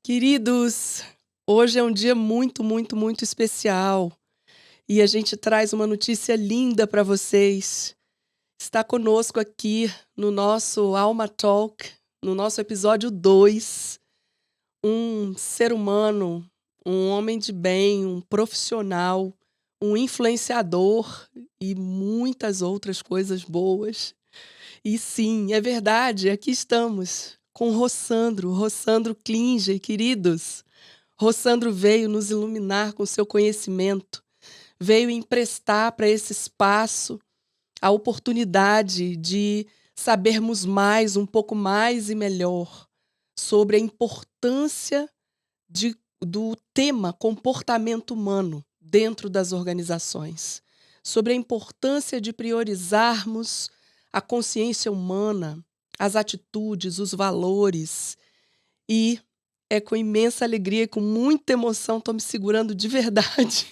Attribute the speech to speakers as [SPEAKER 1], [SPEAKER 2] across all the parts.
[SPEAKER 1] Queridos, hoje é um dia muito, muito, muito especial e a gente traz uma notícia linda para vocês. Está conosco aqui no nosso Alma Talk, no nosso episódio 2, um ser humano, um homem de bem, um profissional, um influenciador e muitas outras coisas boas. E sim, é verdade, aqui estamos com Rossandro Klinger, queridos. Rossandro veio nos iluminar com seu conhecimento, veio emprestar para esse espaço a oportunidade de sabermos mais, um pouco mais e melhor sobre a importância do tema comportamento humano dentro das organizações, sobre a importância de priorizarmos a consciência humana, as atitudes, os valores. E é com imensa alegria e com muita emoção, estou me segurando de verdade,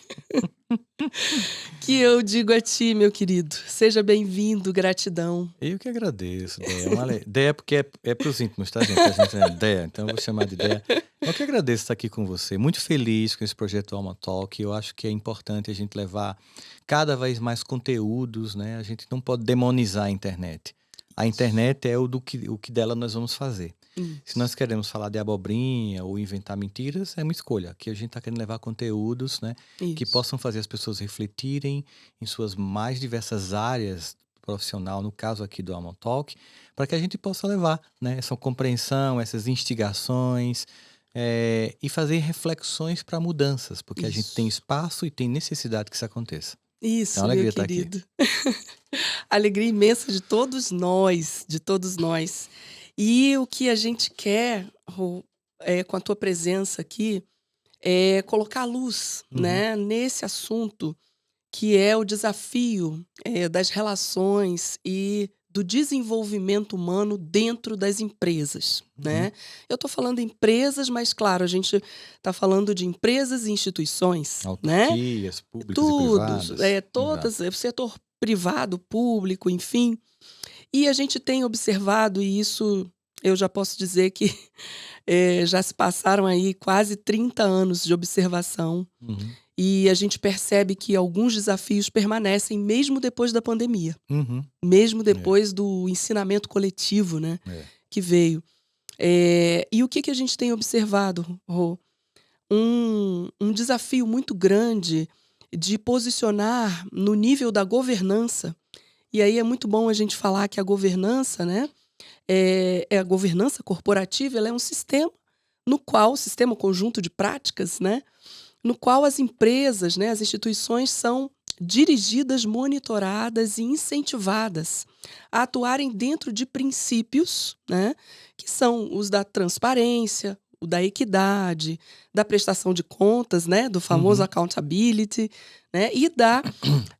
[SPEAKER 1] que eu digo a ti, meu querido, seja bem-vindo, gratidão.
[SPEAKER 2] Eu que agradeço, Déia. Déia porque é para os íntimos, tá, gente? A gente é Déia, então eu vou chamar de Déia. Eu que agradeço estar aqui com você. Muito feliz com esse projeto Alma Talk. Eu acho que é importante a gente levar cada vez mais conteúdos, né? A gente não pode demonizar a internet. A internet é o que dela nós vamos fazer. Se nós queremos falar de abobrinha ou inventar mentiras, é uma escolha. Aqui a gente está querendo levar conteúdos, né, que possam fazer as pessoas refletirem em suas mais diversas áreas profissional, no caso aqui do Alma Talk, para que a gente possa levar, né, essa compreensão, essas instigações e fazer reflexões para mudanças, porque a gente tem espaço e tem necessidade que isso aconteça.
[SPEAKER 1] Isso,
[SPEAKER 2] Então,
[SPEAKER 1] meu
[SPEAKER 2] alegria estar aqui.
[SPEAKER 1] querido. Alegria imensa de todos nós, de todos nós. E o que a gente quer, Rô, com a tua presença aqui, é colocar a luz, né, nesse assunto que é o desafio das relações e do desenvolvimento humano dentro das empresas, né? Eu estou falando empresas, mas claro, a gente está falando de empresas e instituições, né?
[SPEAKER 2] Autarquias, públicas e
[SPEAKER 1] Todos,
[SPEAKER 2] privadas.
[SPEAKER 1] todas, o setor privado, público, enfim. E a gente tem observado, e isso eu já posso dizer que já se passaram aí quase 30 anos de observação. E a gente percebe que alguns desafios permanecem mesmo depois da pandemia. Mesmo depois do ensinamento coletivo, né, que veio. E o que a gente tem observado, Rô? Um desafio muito grande de posicionar no nível da governança. E aí é muito bom a gente falar que a governança, né, a governança corporativa, ela é um sistema no qual, sistema conjunto de práticas, né, no qual as empresas, né, as instituições são dirigidas, monitoradas e incentivadas a atuarem dentro de princípios, né, que são os da transparência, o da equidade, da prestação de contas, né, do famoso accountability, né, e da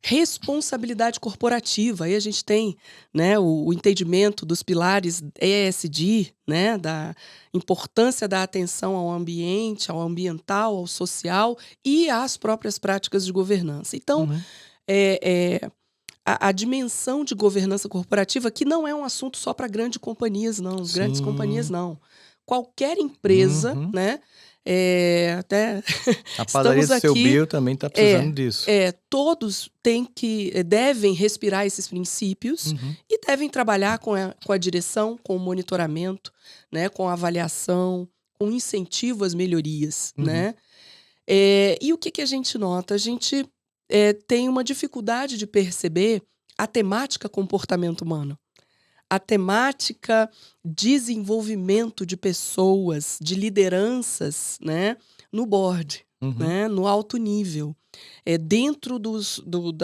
[SPEAKER 1] responsabilidade corporativa. Aí a gente tem, né, o entendimento dos pilares ESG, né, da importância da atenção ao ambiente, ao ambiental, ao social e às próprias práticas de governança. Então, a dimensão de governança corporativa, que não é um assunto só para grandes companhias, não. Grandes companhias, não. Qualquer empresa, né? Até
[SPEAKER 2] A padaria do seu Bill também está precisando disso.
[SPEAKER 1] Todos devem respirar esses princípios e devem trabalhar com a direção, com o monitoramento, né, com a avaliação, com incentivo às melhorias, né? E o que a gente nota? A gente tem uma dificuldade de perceber a temática comportamento humano. A temática desenvolvimento de pessoas, de lideranças, né, no board, né, no alto nível. Dentro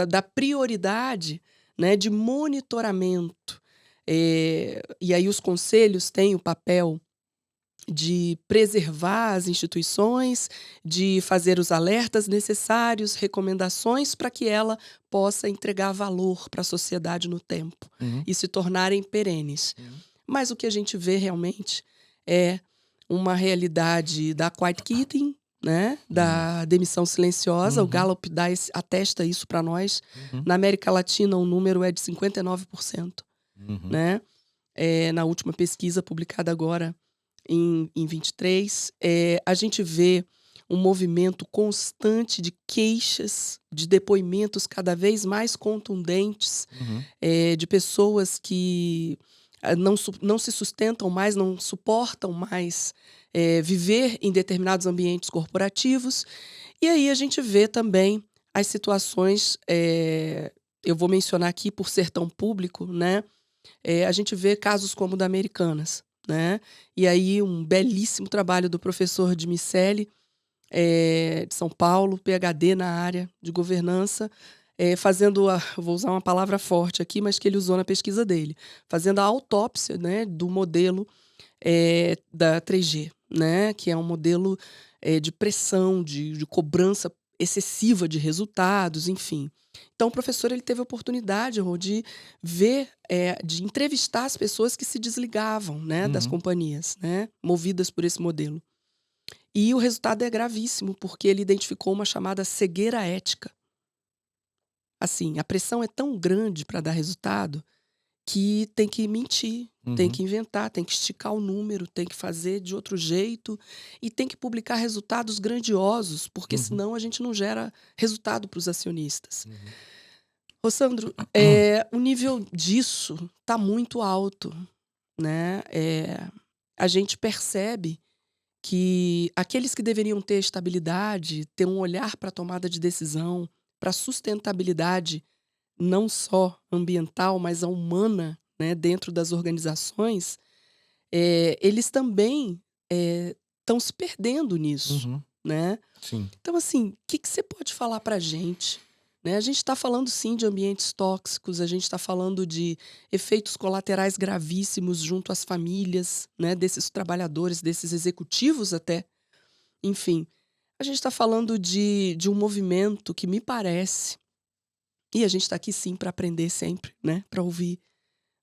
[SPEAKER 1] da prioridade, né, de monitoramento. E aí os conselhos têm o papel de preservar as instituições, de fazer os alertas necessários, recomendações para que ela possa entregar valor para a sociedade no tempo e se tornarem perenes. Mas o que a gente vê realmente é uma realidade da quiet quitting, né? Da demissão silenciosa. O Gallup atesta isso para nós. Na América Latina, o número é de 59%. Né? Na última pesquisa publicada agora em 23, a gente vê um movimento constante de queixas, de depoimentos cada vez mais contundentes,
[SPEAKER 2] Uhum.
[SPEAKER 1] de pessoas que não se sustentam mais, não suportam mais viver em determinados ambientes corporativos. E aí a gente vê também as situações, eu vou mencionar aqui por ser tão público, né? A gente vê casos como o da Americanas, né? E aí um belíssimo trabalho do professor de Miceli, de São Paulo, PhD na área de governança, fazendo vou usar uma palavra forte aqui, mas que ele usou na pesquisa dele, fazendo a autópsia, né, do modelo da 3G, né, que é um modelo de pressão, de cobrança excessiva de resultados, enfim. Então o professor ele teve a oportunidade, Rô, de ver, de entrevistar as pessoas que se desligavam, né, das
[SPEAKER 2] Uhum.
[SPEAKER 1] companhias, né, movidas por esse modelo. E o resultado é gravíssimo, porque ele identificou uma chamada cegueira ética. Assim, a pressão é tão grande para dar resultado que tem que mentir, tem
[SPEAKER 2] Uhum.
[SPEAKER 1] que inventar, tem que esticar o número, tem que fazer de outro jeito e tem que publicar resultados grandiosos, porque
[SPEAKER 2] Uhum.
[SPEAKER 1] senão a gente não gera resultado para os acionistas.
[SPEAKER 2] Uhum.
[SPEAKER 1] Rossandro, o nível disso está muito alto, né? A gente percebe que aqueles que deveriam ter estabilidade, ter um olhar para a tomada de decisão, para a sustentabilidade, não só ambiental, mas a humana, né, dentro das organizações, eles também estão se perdendo nisso,
[SPEAKER 2] Uhum.
[SPEAKER 1] né?
[SPEAKER 2] Sim.
[SPEAKER 1] Então, assim, o que você pode falar para a gente? Né? A gente está falando, sim, de ambientes tóxicos, a gente está falando de efeitos colaterais gravíssimos junto às famílias, né, desses trabalhadores, desses executivos até. Enfim, a gente está falando de um movimento que me parece, e a gente está aqui, sim, para aprender sempre, né, para ouvir,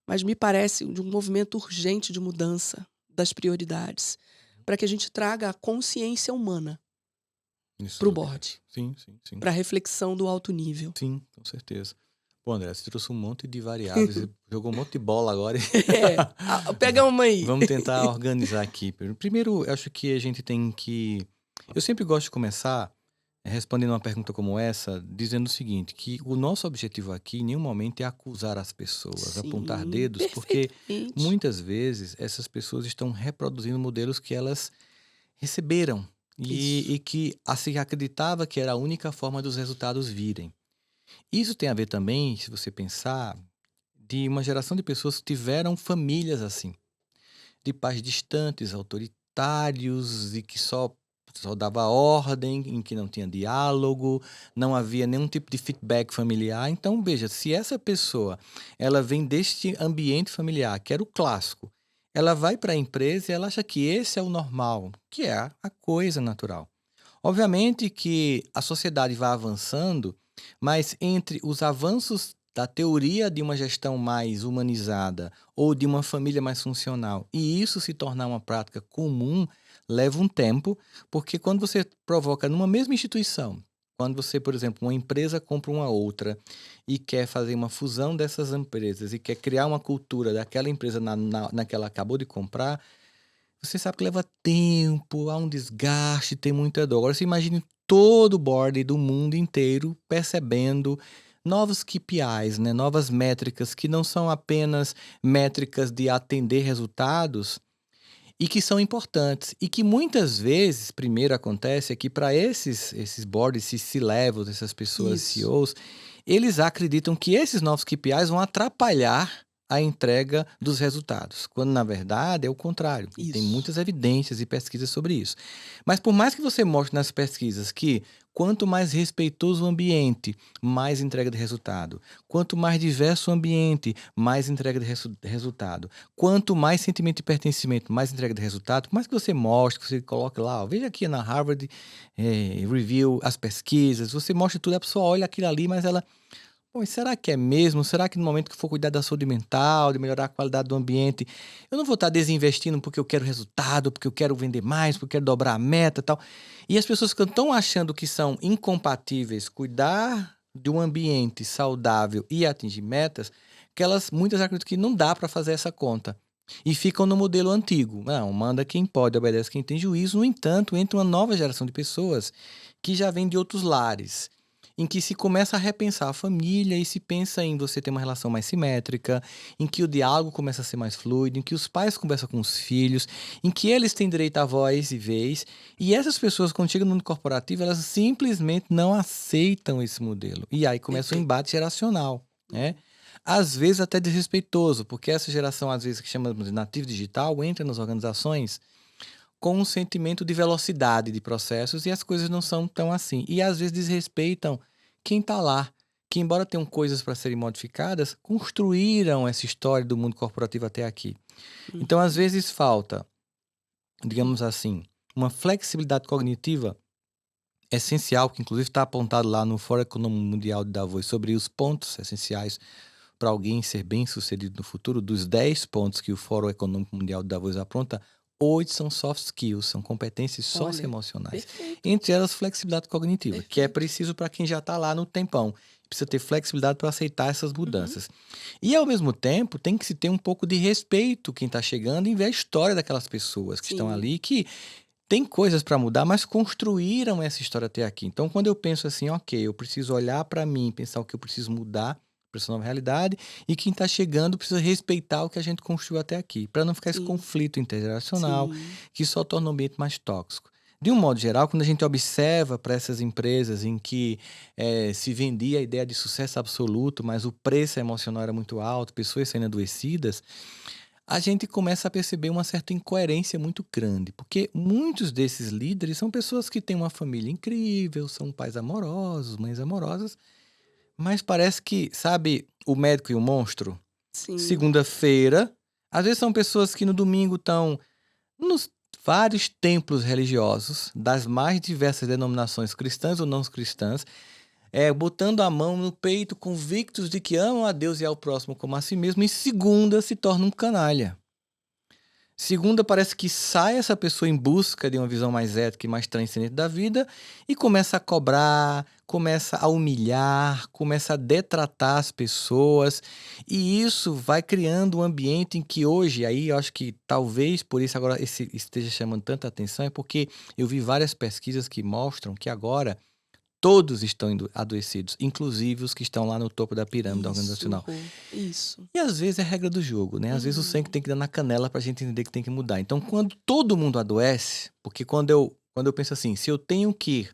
[SPEAKER 1] mas me parece de um movimento urgente de mudança das prioridades, para que a gente traga a consciência humana
[SPEAKER 2] Nesses
[SPEAKER 1] para o
[SPEAKER 2] lugares.
[SPEAKER 1] board,
[SPEAKER 2] Sim, sim, sim.
[SPEAKER 1] para a reflexão do alto nível.
[SPEAKER 2] Sim, com certeza. Pô, André, você trouxe um monte de variáveis, e jogou um monte de bola agora.
[SPEAKER 1] Pega uma aí.
[SPEAKER 2] Vamos tentar organizar aqui. Primeiro, eu acho que a gente tem que. Eu sempre gosto de começar respondendo uma pergunta como essa, dizendo o seguinte: que o nosso objetivo aqui, em nenhum momento, é acusar as pessoas, apontar
[SPEAKER 1] Sim,
[SPEAKER 2] dedos, porque
[SPEAKER 1] perfeitamente.
[SPEAKER 2] muitas vezes essas pessoas estão reproduzindo modelos que elas receberam
[SPEAKER 1] Isso.
[SPEAKER 2] e que assim acreditava que era a única forma dos resultados virem. Isso tem a ver também, se você pensar, de uma geração de pessoas que tiveram famílias assim, de pais distantes, autoritários e que só dava ordem, em que não tinha diálogo, não havia nenhum tipo de feedback familiar. Então, veja, se essa pessoa ela vem deste ambiente familiar, que era o clássico, ela vai para a empresa e ela acha que esse é o normal, que é a coisa natural. Obviamente que a sociedade vai avançando, mas entre os avanços da teoria de uma gestão mais humanizada ou de uma família mais funcional e isso se tornar uma prática comum, leva um tempo, porque quando você provoca numa mesma instituição, quando você, por exemplo, uma empresa compra uma outra e quer fazer uma fusão dessas empresas e quer criar uma cultura daquela empresa na que ela acabou de comprar, você sabe que leva tempo, há um desgaste, tem muita dor. Agora você imagine todo o board do mundo inteiro percebendo novos KPIs, né? Novas métricas que não são apenas métricas de atender resultados e que são importantes. E que muitas vezes, primeiro acontece é que para esses boards, esses C-levels, essas pessoas
[SPEAKER 1] Isso,
[SPEAKER 2] CEOs, eles acreditam que esses novos KPIs vão atrapalhar a entrega dos resultados, quando na verdade é o contrário. E tem
[SPEAKER 1] isso,
[SPEAKER 2] muitas evidências e pesquisas sobre isso. Mas por mais que você mostre nas pesquisas que quanto mais respeitoso o ambiente, mais entrega de resultado. Quanto mais diverso o ambiente, mais entrega de resultado. Quanto mais sentimento de pertencimento, mais entrega de resultado. Por mais que você mostre, que você coloque lá, ó, veja aqui na Harvard Review as pesquisas, você mostra tudo, a pessoa olha aquilo ali, mas ela Pô, será que é mesmo? Será que no momento que for cuidar da saúde mental, de melhorar a qualidade do ambiente, eu não vou estar desinvestindo porque eu quero resultado, porque eu quero vender mais, porque eu quero dobrar a meta e tal? E as pessoas que estão achando que são incompatíveis cuidar de um ambiente saudável e atingir metas, que elas muitas acreditam que não dá para fazer essa conta. E ficam no modelo antigo. Não, manda quem pode, obedece quem tem juízo. No entanto, entra uma nova geração de pessoas que já vem de outros lares, em que se começa a repensar a família e se pensa em você ter uma relação mais simétrica, em que o diálogo começa a ser mais fluido, em que os pais conversam com os filhos, em que eles têm direito à voz e vez. E essas pessoas, quando chegam no mundo corporativo, elas simplesmente não aceitam esse modelo. E aí começa um
[SPEAKER 1] Perfeito.
[SPEAKER 2] embate geracional, né?
[SPEAKER 1] Uhum.
[SPEAKER 2] Às vezes até desrespeitoso, porque essa geração, às vezes, que chamamos de nativo digital, entra nas organizações com um sentimento de velocidade de processos e as coisas não são tão assim. E às vezes desrespeitam quem está lá, que embora tenham coisas para serem modificadas, construíram essa história do mundo corporativo até aqui. Então, às
[SPEAKER 1] Uhum.
[SPEAKER 2] vezes falta, digamos assim, uma flexibilidade cognitiva essencial, que inclusive está apontado lá no Fórum Econômico Mundial de Davos, sobre os pontos essenciais para alguém ser bem-sucedido no futuro. Dos 10 pontos que o Fórum Econômico Mundial de Davos aponta, 8 são soft skills, são competências
[SPEAKER 1] Olha,
[SPEAKER 2] socioemocionais.
[SPEAKER 1] perfeito,
[SPEAKER 2] Entre elas, flexibilidade cognitiva, que é
[SPEAKER 1] perfeito.
[SPEAKER 2] preciso para quem já está lá no tempão. Precisa ter flexibilidade para aceitar essas
[SPEAKER 1] Uhum.
[SPEAKER 2] mudanças. E, ao mesmo tempo, tem que se ter um pouco de respeito quem está chegando e ver a história daquelas pessoas que estão
[SPEAKER 1] Sim,
[SPEAKER 2] ali, que tem coisas para mudar, mas construíram essa história até aqui. Então, quando eu penso assim, ok, eu preciso olhar para mim, pensar o que eu preciso mudar para essa nova realidade, e quem está chegando precisa respeitar o que a gente construiu até aqui, para não ficar esse
[SPEAKER 1] sim,
[SPEAKER 2] conflito intergeracional
[SPEAKER 1] sim.
[SPEAKER 2] que só torna o ambiente mais tóxico. De um modo geral, quando a gente observa para essas empresas em que se vendia a ideia de sucesso absoluto, mas o preço emocional era muito alto, pessoas sendo adoecidas, a gente começa a perceber uma certa incoerência muito grande, porque muitos desses líderes são pessoas que têm uma família incrível, são pais amorosos, mães amorosas, mas parece que, sabe, o médico e o monstro?
[SPEAKER 1] Sim,
[SPEAKER 2] Segunda-feira, às vezes são pessoas que no domingo estão nos vários templos religiosos, das mais diversas denominações cristãs ou não cristãs, botando a mão no peito, convictos de que amam a Deus e ao próximo como a si mesmo, e segunda se torna um canalha. Segunda, parece que sai essa pessoa em busca de uma visão mais ética e mais transcendente da vida e começa a cobrar, começa a humilhar, começa a detratar as pessoas. E isso vai criando um ambiente em que hoje, aí eu acho que talvez por isso agora esteja chamando tanta atenção, é porque eu vi várias pesquisas que mostram que agora todos estão adoecidos, inclusive os que estão lá no topo da pirâmide
[SPEAKER 1] isso,
[SPEAKER 2] organizacional.
[SPEAKER 1] Rô, isso.
[SPEAKER 2] E às vezes é regra do jogo, né? Às vezes o sangue
[SPEAKER 1] Uhum.
[SPEAKER 2] tem que dar na canela pra gente entender que tem que mudar. Então, quando todo mundo adoece, porque quando eu penso assim, se eu tenho que.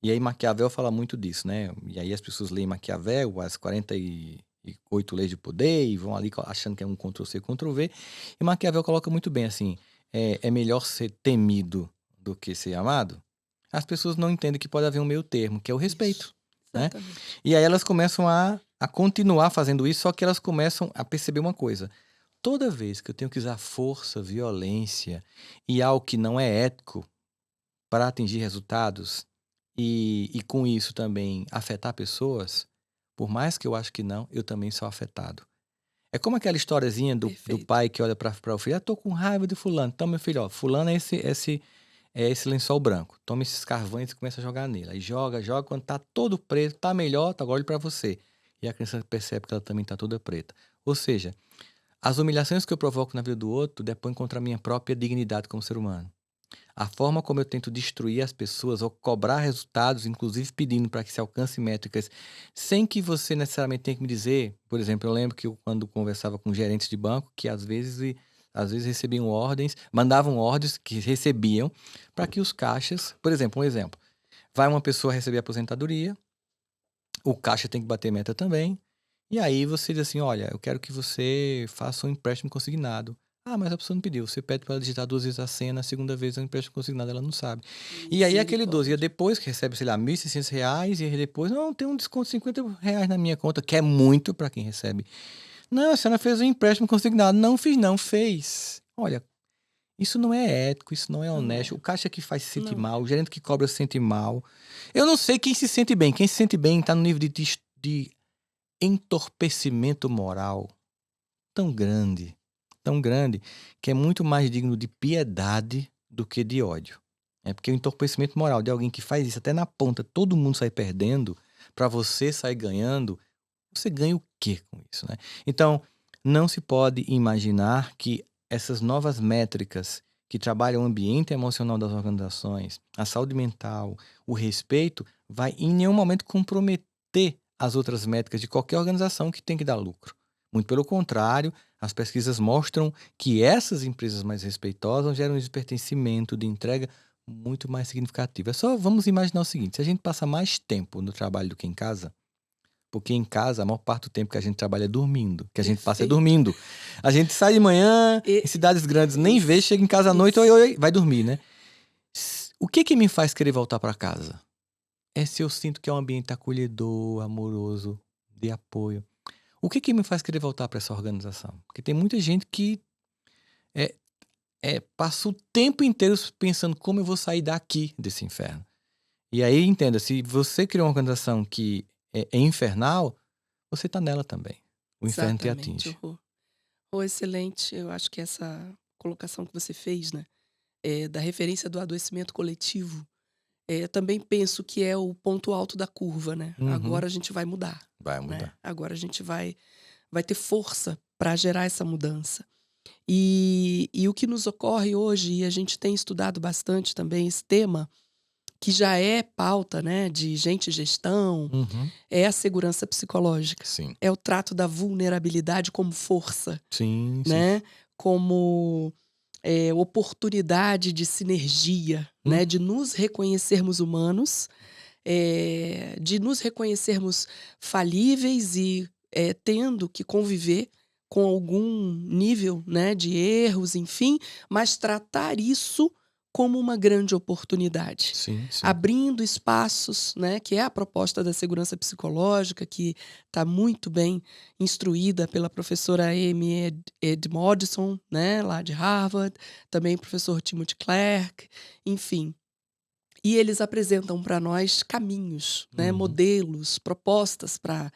[SPEAKER 2] E aí Maquiavel fala muito disso, né? E aí as pessoas leem Maquiavel, as 48 leis de poder, e vão ali achando que é um Ctrl-C, Ctrl-V. E Maquiavel coloca muito bem assim: é melhor ser temido do que ser amado. As pessoas não entendem que pode haver um meio termo, que é o
[SPEAKER 1] Isso,
[SPEAKER 2] respeito, né?
[SPEAKER 1] exatamente.
[SPEAKER 2] E aí elas começam a continuar fazendo isso, só que elas começam a perceber uma coisa. Toda vez que eu tenho que usar força, violência e algo que não é ético para atingir resultados e com isso também afetar pessoas, por mais que eu acho que não, eu também sou afetado. É como aquela historiazinha do
[SPEAKER 1] Perfeito.
[SPEAKER 2] pai que olha para o filho, tô com raiva de fulano. Então, meu filho, ó, fulano é esse lençol branco. Toma esses carvões e começa a jogar nele. Aí joga, joga, quando tá todo preto, tá melhor, tá agora olha pra você. E a criança percebe que ela também tá toda preta. Ou seja, as humilhações que eu provoco na vida do outro depõem contra a minha própria dignidade como ser humano. A forma como eu tento destruir as pessoas ou cobrar resultados, inclusive pedindo para que se alcance métricas, sem que você necessariamente tenha que me dizer. Por exemplo, eu lembro que quando conversava com gerentes de banco, que às vezes recebiam ordens, mandavam ordens que recebiam para que os caixas, por exemplo, um exemplo, vai uma pessoa receber aposentadoria, o caixa tem que bater meta também, e aí você diz assim: olha, eu quero que você faça um empréstimo consignado. Ah, mas a pessoa não pediu. Você pede para ela digitar 2 vezes a senha, na segunda vez é um empréstimo consignado, ela não sabe. E aí aquele 12
[SPEAKER 1] Misericórdia.
[SPEAKER 2] depois, que recebe, sei lá, R$ 1.600, e aí depois, não, tem um desconto de R$ 50 na minha conta, que é muito para quem recebe. Não, a senhora fez um empréstimo consignado. Não fiz, não, fez. Olha, isso não é ético, isso não é
[SPEAKER 1] Não
[SPEAKER 2] honesto.
[SPEAKER 1] é,
[SPEAKER 2] O caixa que faz se sente
[SPEAKER 1] não é.
[SPEAKER 2] mal, o gerente que cobra se sente mal. Eu não sei quem se sente bem. Quem se sente bem está no nível de entorpecimento moral tão grande, que é muito mais digno de piedade do que de ódio. É porque o entorpecimento moral de alguém que faz isso até na ponta, todo mundo sai perdendo, para você sair ganhando, você ganha o quê com isso, né? Então, não se pode imaginar que essas novas métricas que trabalham o ambiente emocional das organizações, a saúde mental, o respeito, vai em nenhum momento comprometer as outras métricas de qualquer organização que tem que dar lucro. Muito pelo contrário, as pesquisas mostram que essas empresas mais respeitosas geram um despertencimento de entrega muito mais significativo. É só vamos imaginar o seguinte: se a gente passa mais tempo no trabalho do que em casa, porque em casa a maior parte do tempo que a gente trabalha é dormindo, que a gente passa é
[SPEAKER 1] Perfeito.
[SPEAKER 2] dormindo. A gente sai de manhã, em cidades grandes nem vê, chega em casa à noite, oi, vai dormir, né? O que me faz querer voltar para casa? É se eu sinto que é um ambiente acolhedor, amoroso, de apoio. O que me faz querer voltar para essa organização? Porque tem muita gente que passa o tempo inteiro pensando como eu vou sair daqui, desse inferno. E aí, entenda, se você criou uma organização que é infernal, você está nela também. O inferno te atinge.
[SPEAKER 1] Excelente. Eu acho que essa colocação que você fez, né, da referência do adoecimento coletivo, também penso que é o ponto alto da curva, né?
[SPEAKER 2] Uhum.
[SPEAKER 1] Agora a gente vai mudar.
[SPEAKER 2] Vai mudar.
[SPEAKER 1] Né? Agora a gente vai ter força para gerar essa mudança. E o que nos ocorre hoje, e a gente tem estudado bastante também esse tema, que já é pauta, né, de gente e gestão, é a segurança psicológica.
[SPEAKER 2] Sim.
[SPEAKER 1] É o trato da vulnerabilidade como força,
[SPEAKER 2] Sim,
[SPEAKER 1] né? Como oportunidade de sinergia, né? De nos reconhecermos humanos, de nos reconhecermos falíveis e tendo que conviver com algum nível, né, de erros, enfim, mas tratar isso como uma grande oportunidade.
[SPEAKER 2] Sim.
[SPEAKER 1] Abrindo espaços, né, que é a proposta da segurança psicológica, que está muito bem instruída pela professora Amy Edmondson, né, lá de Harvard, também o professor Timothy Clark, enfim. E eles apresentam para nós caminhos, né, modelos, propostas para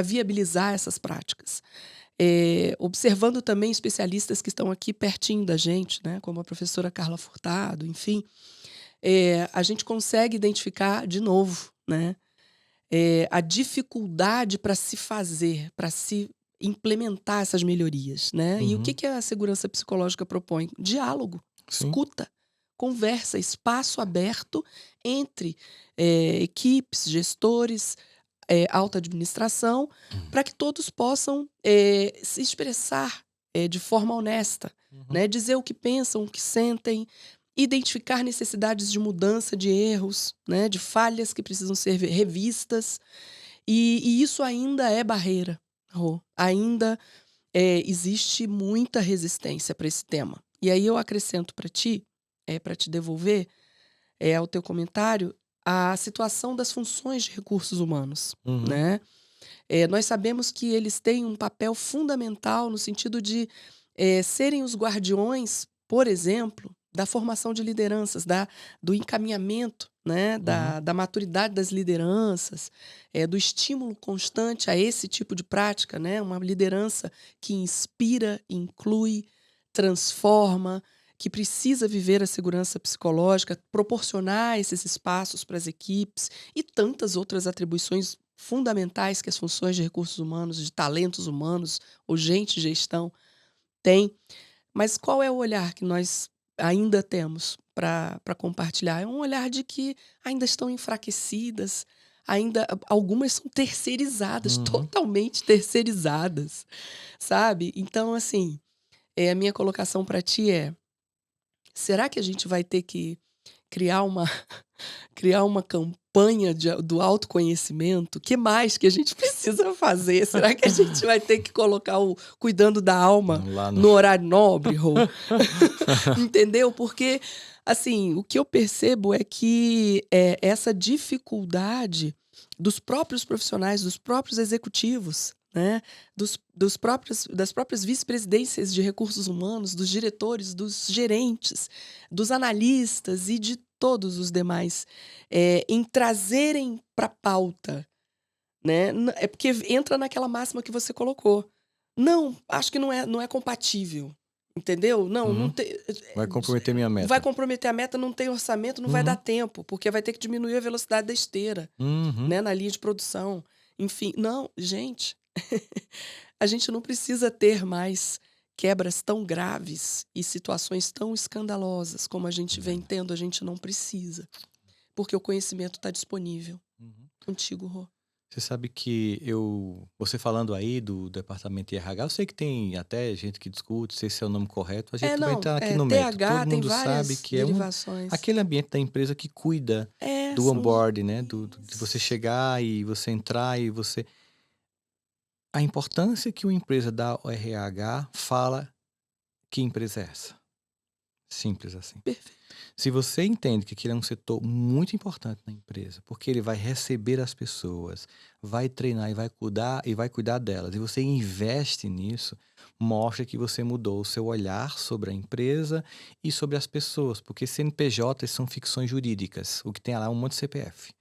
[SPEAKER 1] viabilizar essas práticas. Observando também especialistas que estão aqui pertinho da gente, né, como a professora Carla Furtado, enfim, a gente consegue identificar de novo, né, a dificuldade para se fazer, para se implementar essas melhorias, né? E o que a segurança psicológica propõe? Diálogo, escuta, conversa, espaço aberto entre equipes, gestores, alta administração, para que todos possam se expressar de forma honesta, né? Dizer o que pensam, o que sentem, identificar necessidades de mudança, de erros, né? De falhas que precisam ser revistas. E isso ainda é barreira, Rô. Ainda existe muita resistência para esse tema. E aí eu acrescento para ti, para te devolver ao teu comentário, a situação das funções de recursos humanos, né? Nós sabemos que eles têm um papel fundamental no sentido de serem os guardiões, por exemplo, da formação de lideranças, do encaminhamento, né? Da maturidade das lideranças, do estímulo constante a esse tipo de prática, né? Uma liderança que inspira, inclui, transforma, que precisa viver a segurança psicológica, proporcionar esses espaços para as equipes e tantas outras atribuições fundamentais que as funções de recursos humanos, de talentos humanos, ou gente de gestão têm. Mas qual é o olhar que nós ainda temos para compartilhar? É um olhar de que ainda estão enfraquecidas, ainda algumas são terceirizadas, totalmente terceirizadas, sabe? Então, assim, a minha colocação para ti é: será que a gente vai ter que criar uma campanha do autoconhecimento? O que mais que a gente precisa fazer? Será que a gente vai ter que colocar o cuidando da alma no horário nobre, Rô? Entendeu? Porque, assim, o que eu percebo é que essa dificuldade dos próprios profissionais, dos próprios executivos, né? das próprias vice-presidências de recursos humanos, dos diretores, dos gerentes, dos analistas e de todos os demais, em trazerem para a pauta, né? É porque entra naquela máxima que você colocou. Não, acho que não é compatível. Entendeu? Não tem.
[SPEAKER 2] Vai comprometer minha meta.
[SPEAKER 1] Vai comprometer a meta, não tem orçamento, não vai dar tempo, porque vai ter que diminuir a velocidade da esteira, né, na linha de produção. Enfim, não, gente, A gente não precisa ter mais quebras tão graves e situações tão escandalosas como a
[SPEAKER 2] É
[SPEAKER 1] gente vem
[SPEAKER 2] verdade.
[SPEAKER 1] tendo, a gente não precisa, porque o conhecimento está disponível.
[SPEAKER 2] Uhum.
[SPEAKER 1] Contigo, Rô.
[SPEAKER 2] Você sabe que você falando aí do departamento de RH, eu sei que tem até gente que discute se esse é o nome correto. A gente
[SPEAKER 1] É,
[SPEAKER 2] também
[SPEAKER 1] não,
[SPEAKER 2] está aqui no método.
[SPEAKER 1] TH
[SPEAKER 2] Todo
[SPEAKER 1] tem
[SPEAKER 2] mundo sabe
[SPEAKER 1] várias
[SPEAKER 2] que é
[SPEAKER 1] derivações.
[SPEAKER 2] aquele ambiente da empresa que cuida
[SPEAKER 1] É,
[SPEAKER 2] do
[SPEAKER 1] são os
[SPEAKER 2] onboard, né? De você
[SPEAKER 1] isso.
[SPEAKER 2] chegar e você entrar e você. A importância que uma empresa dá ao RH fala que empresa é essa. Simples assim.
[SPEAKER 1] Perfeito.
[SPEAKER 2] Se você entende que aquele é um setor muito importante na empresa, porque ele vai receber as pessoas, vai treinar e vai cuidar delas, e você investe nisso, mostra que você mudou o seu olhar sobre a empresa e sobre as pessoas, porque CNPJs são ficções jurídicas, o que tem lá é um monte de CPF.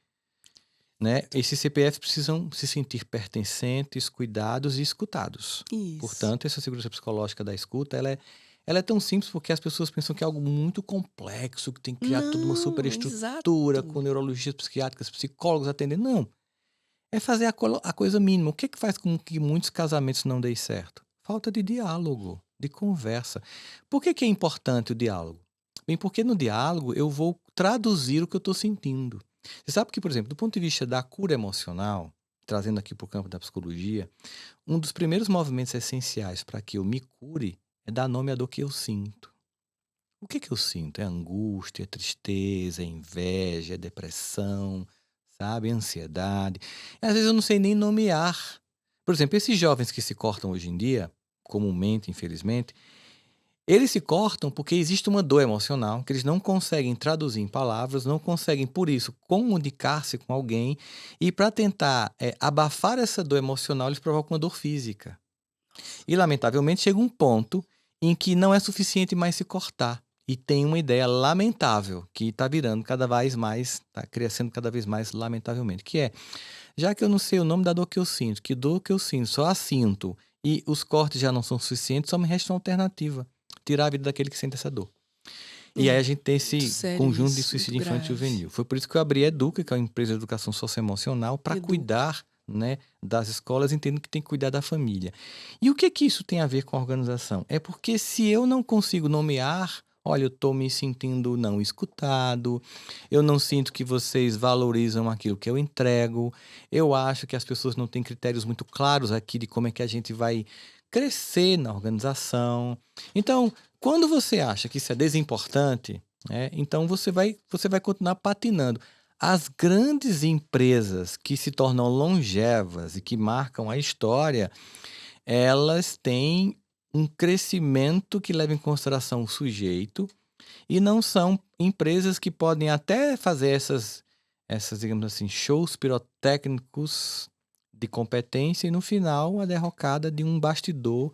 [SPEAKER 2] Né? Esses CPFs precisam se sentir pertencentes, cuidados e escutados.
[SPEAKER 1] Isso.
[SPEAKER 2] Portanto, essa segurança psicológica da escuta, ela é tão simples porque as pessoas pensam que é algo muito complexo, que tem que criar toda uma
[SPEAKER 1] Não,
[SPEAKER 2] superestrutura
[SPEAKER 1] exato.
[SPEAKER 2] com neurologias psiquiátricas, psicólogos atendendo. Não, é fazer a coisa mínima. O que é que faz com que muitos casamentos não deem certo? Falta de diálogo, de conversa. Por que é importante o diálogo? Bem, porque no diálogo eu vou traduzir o que eu estou sentindo. Você sabe que, por exemplo, do ponto de vista da cura emocional, trazendo aqui para o campo da psicologia, um dos primeiros movimentos essenciais para que eu me cure é dar nome à dor que eu sinto. O que que eu sinto? É angústia, é tristeza, é inveja, é depressão, sabe? É ansiedade. E às vezes eu não sei nem nomear. Por exemplo, esses jovens que se cortam hoje em dia, comumente, infelizmente, eles se cortam porque existe uma dor emocional que eles não conseguem traduzir em palavras, não conseguem, por isso, comunicar-se com alguém. E para tentar abafar essa dor emocional, eles provocam uma dor física.
[SPEAKER 1] Nossa.
[SPEAKER 2] E, lamentavelmente, chega um ponto em que não é suficiente mais se cortar. E tem uma ideia lamentável que está virando cada vez mais, está crescendo cada vez mais, lamentavelmente, que é, já que eu não sei o nome da dor que eu sinto, que dor que eu sinto, só a sinto, e os cortes já não são suficientes, só me resta uma alternativa, tirar a vida daquele que sente essa dor. E aí a
[SPEAKER 1] É
[SPEAKER 2] gente tem
[SPEAKER 1] muito
[SPEAKER 2] esse
[SPEAKER 1] sério
[SPEAKER 2] conjunto de
[SPEAKER 1] isso, muito
[SPEAKER 2] suicídio infantil e
[SPEAKER 1] grave.
[SPEAKER 2] juvenil. Foi por isso que eu abri a Educa, que é uma empresa de educação socioemocional, para
[SPEAKER 1] Educa.
[SPEAKER 2] cuidar, né, das escolas, entendendo que tem que cuidar da família. E o que que isso tem a ver com a organização? É porque se eu não consigo nomear, olha, eu estou me sentindo não escutado, eu não sinto que vocês valorizam aquilo que eu entrego, eu acho que as pessoas não têm critérios muito claros aqui de como é que a gente vai crescer na organização. Então, quando você acha que isso é desimportante, né, então você vai continuar patinando. As grandes empresas que se tornam longevas e que marcam a história, elas têm um crescimento que leva em consideração o sujeito e não são empresas que podem até fazer digamos assim, shows pirotécnicos de competência e no final a derrocada de um bastidor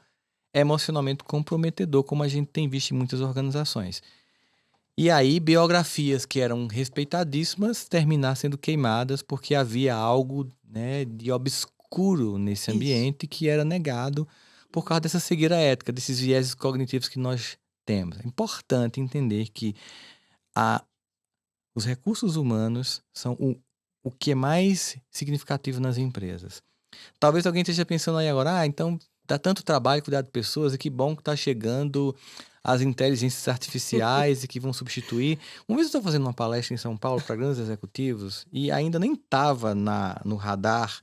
[SPEAKER 2] emocionalmente comprometedor, como a gente tem visto em muitas organizações. E aí, biografias que eram respeitadíssimas terminar sendo queimadas porque havia algo, né, de obscuro nesse
[SPEAKER 1] Isso.
[SPEAKER 2] ambiente que era negado por causa dessa cegueira ética, desses vieses cognitivos que nós temos. É importante entender que a, os recursos humanos são o que é mais significativo nas empresas. Talvez alguém esteja pensando aí agora, então dá tanto trabalho cuidar de pessoas e que bom que está chegando as inteligências artificiais e que vão substituir. Uma vez eu estava fazendo uma palestra em São Paulo para grandes executivos e ainda nem estava no radar,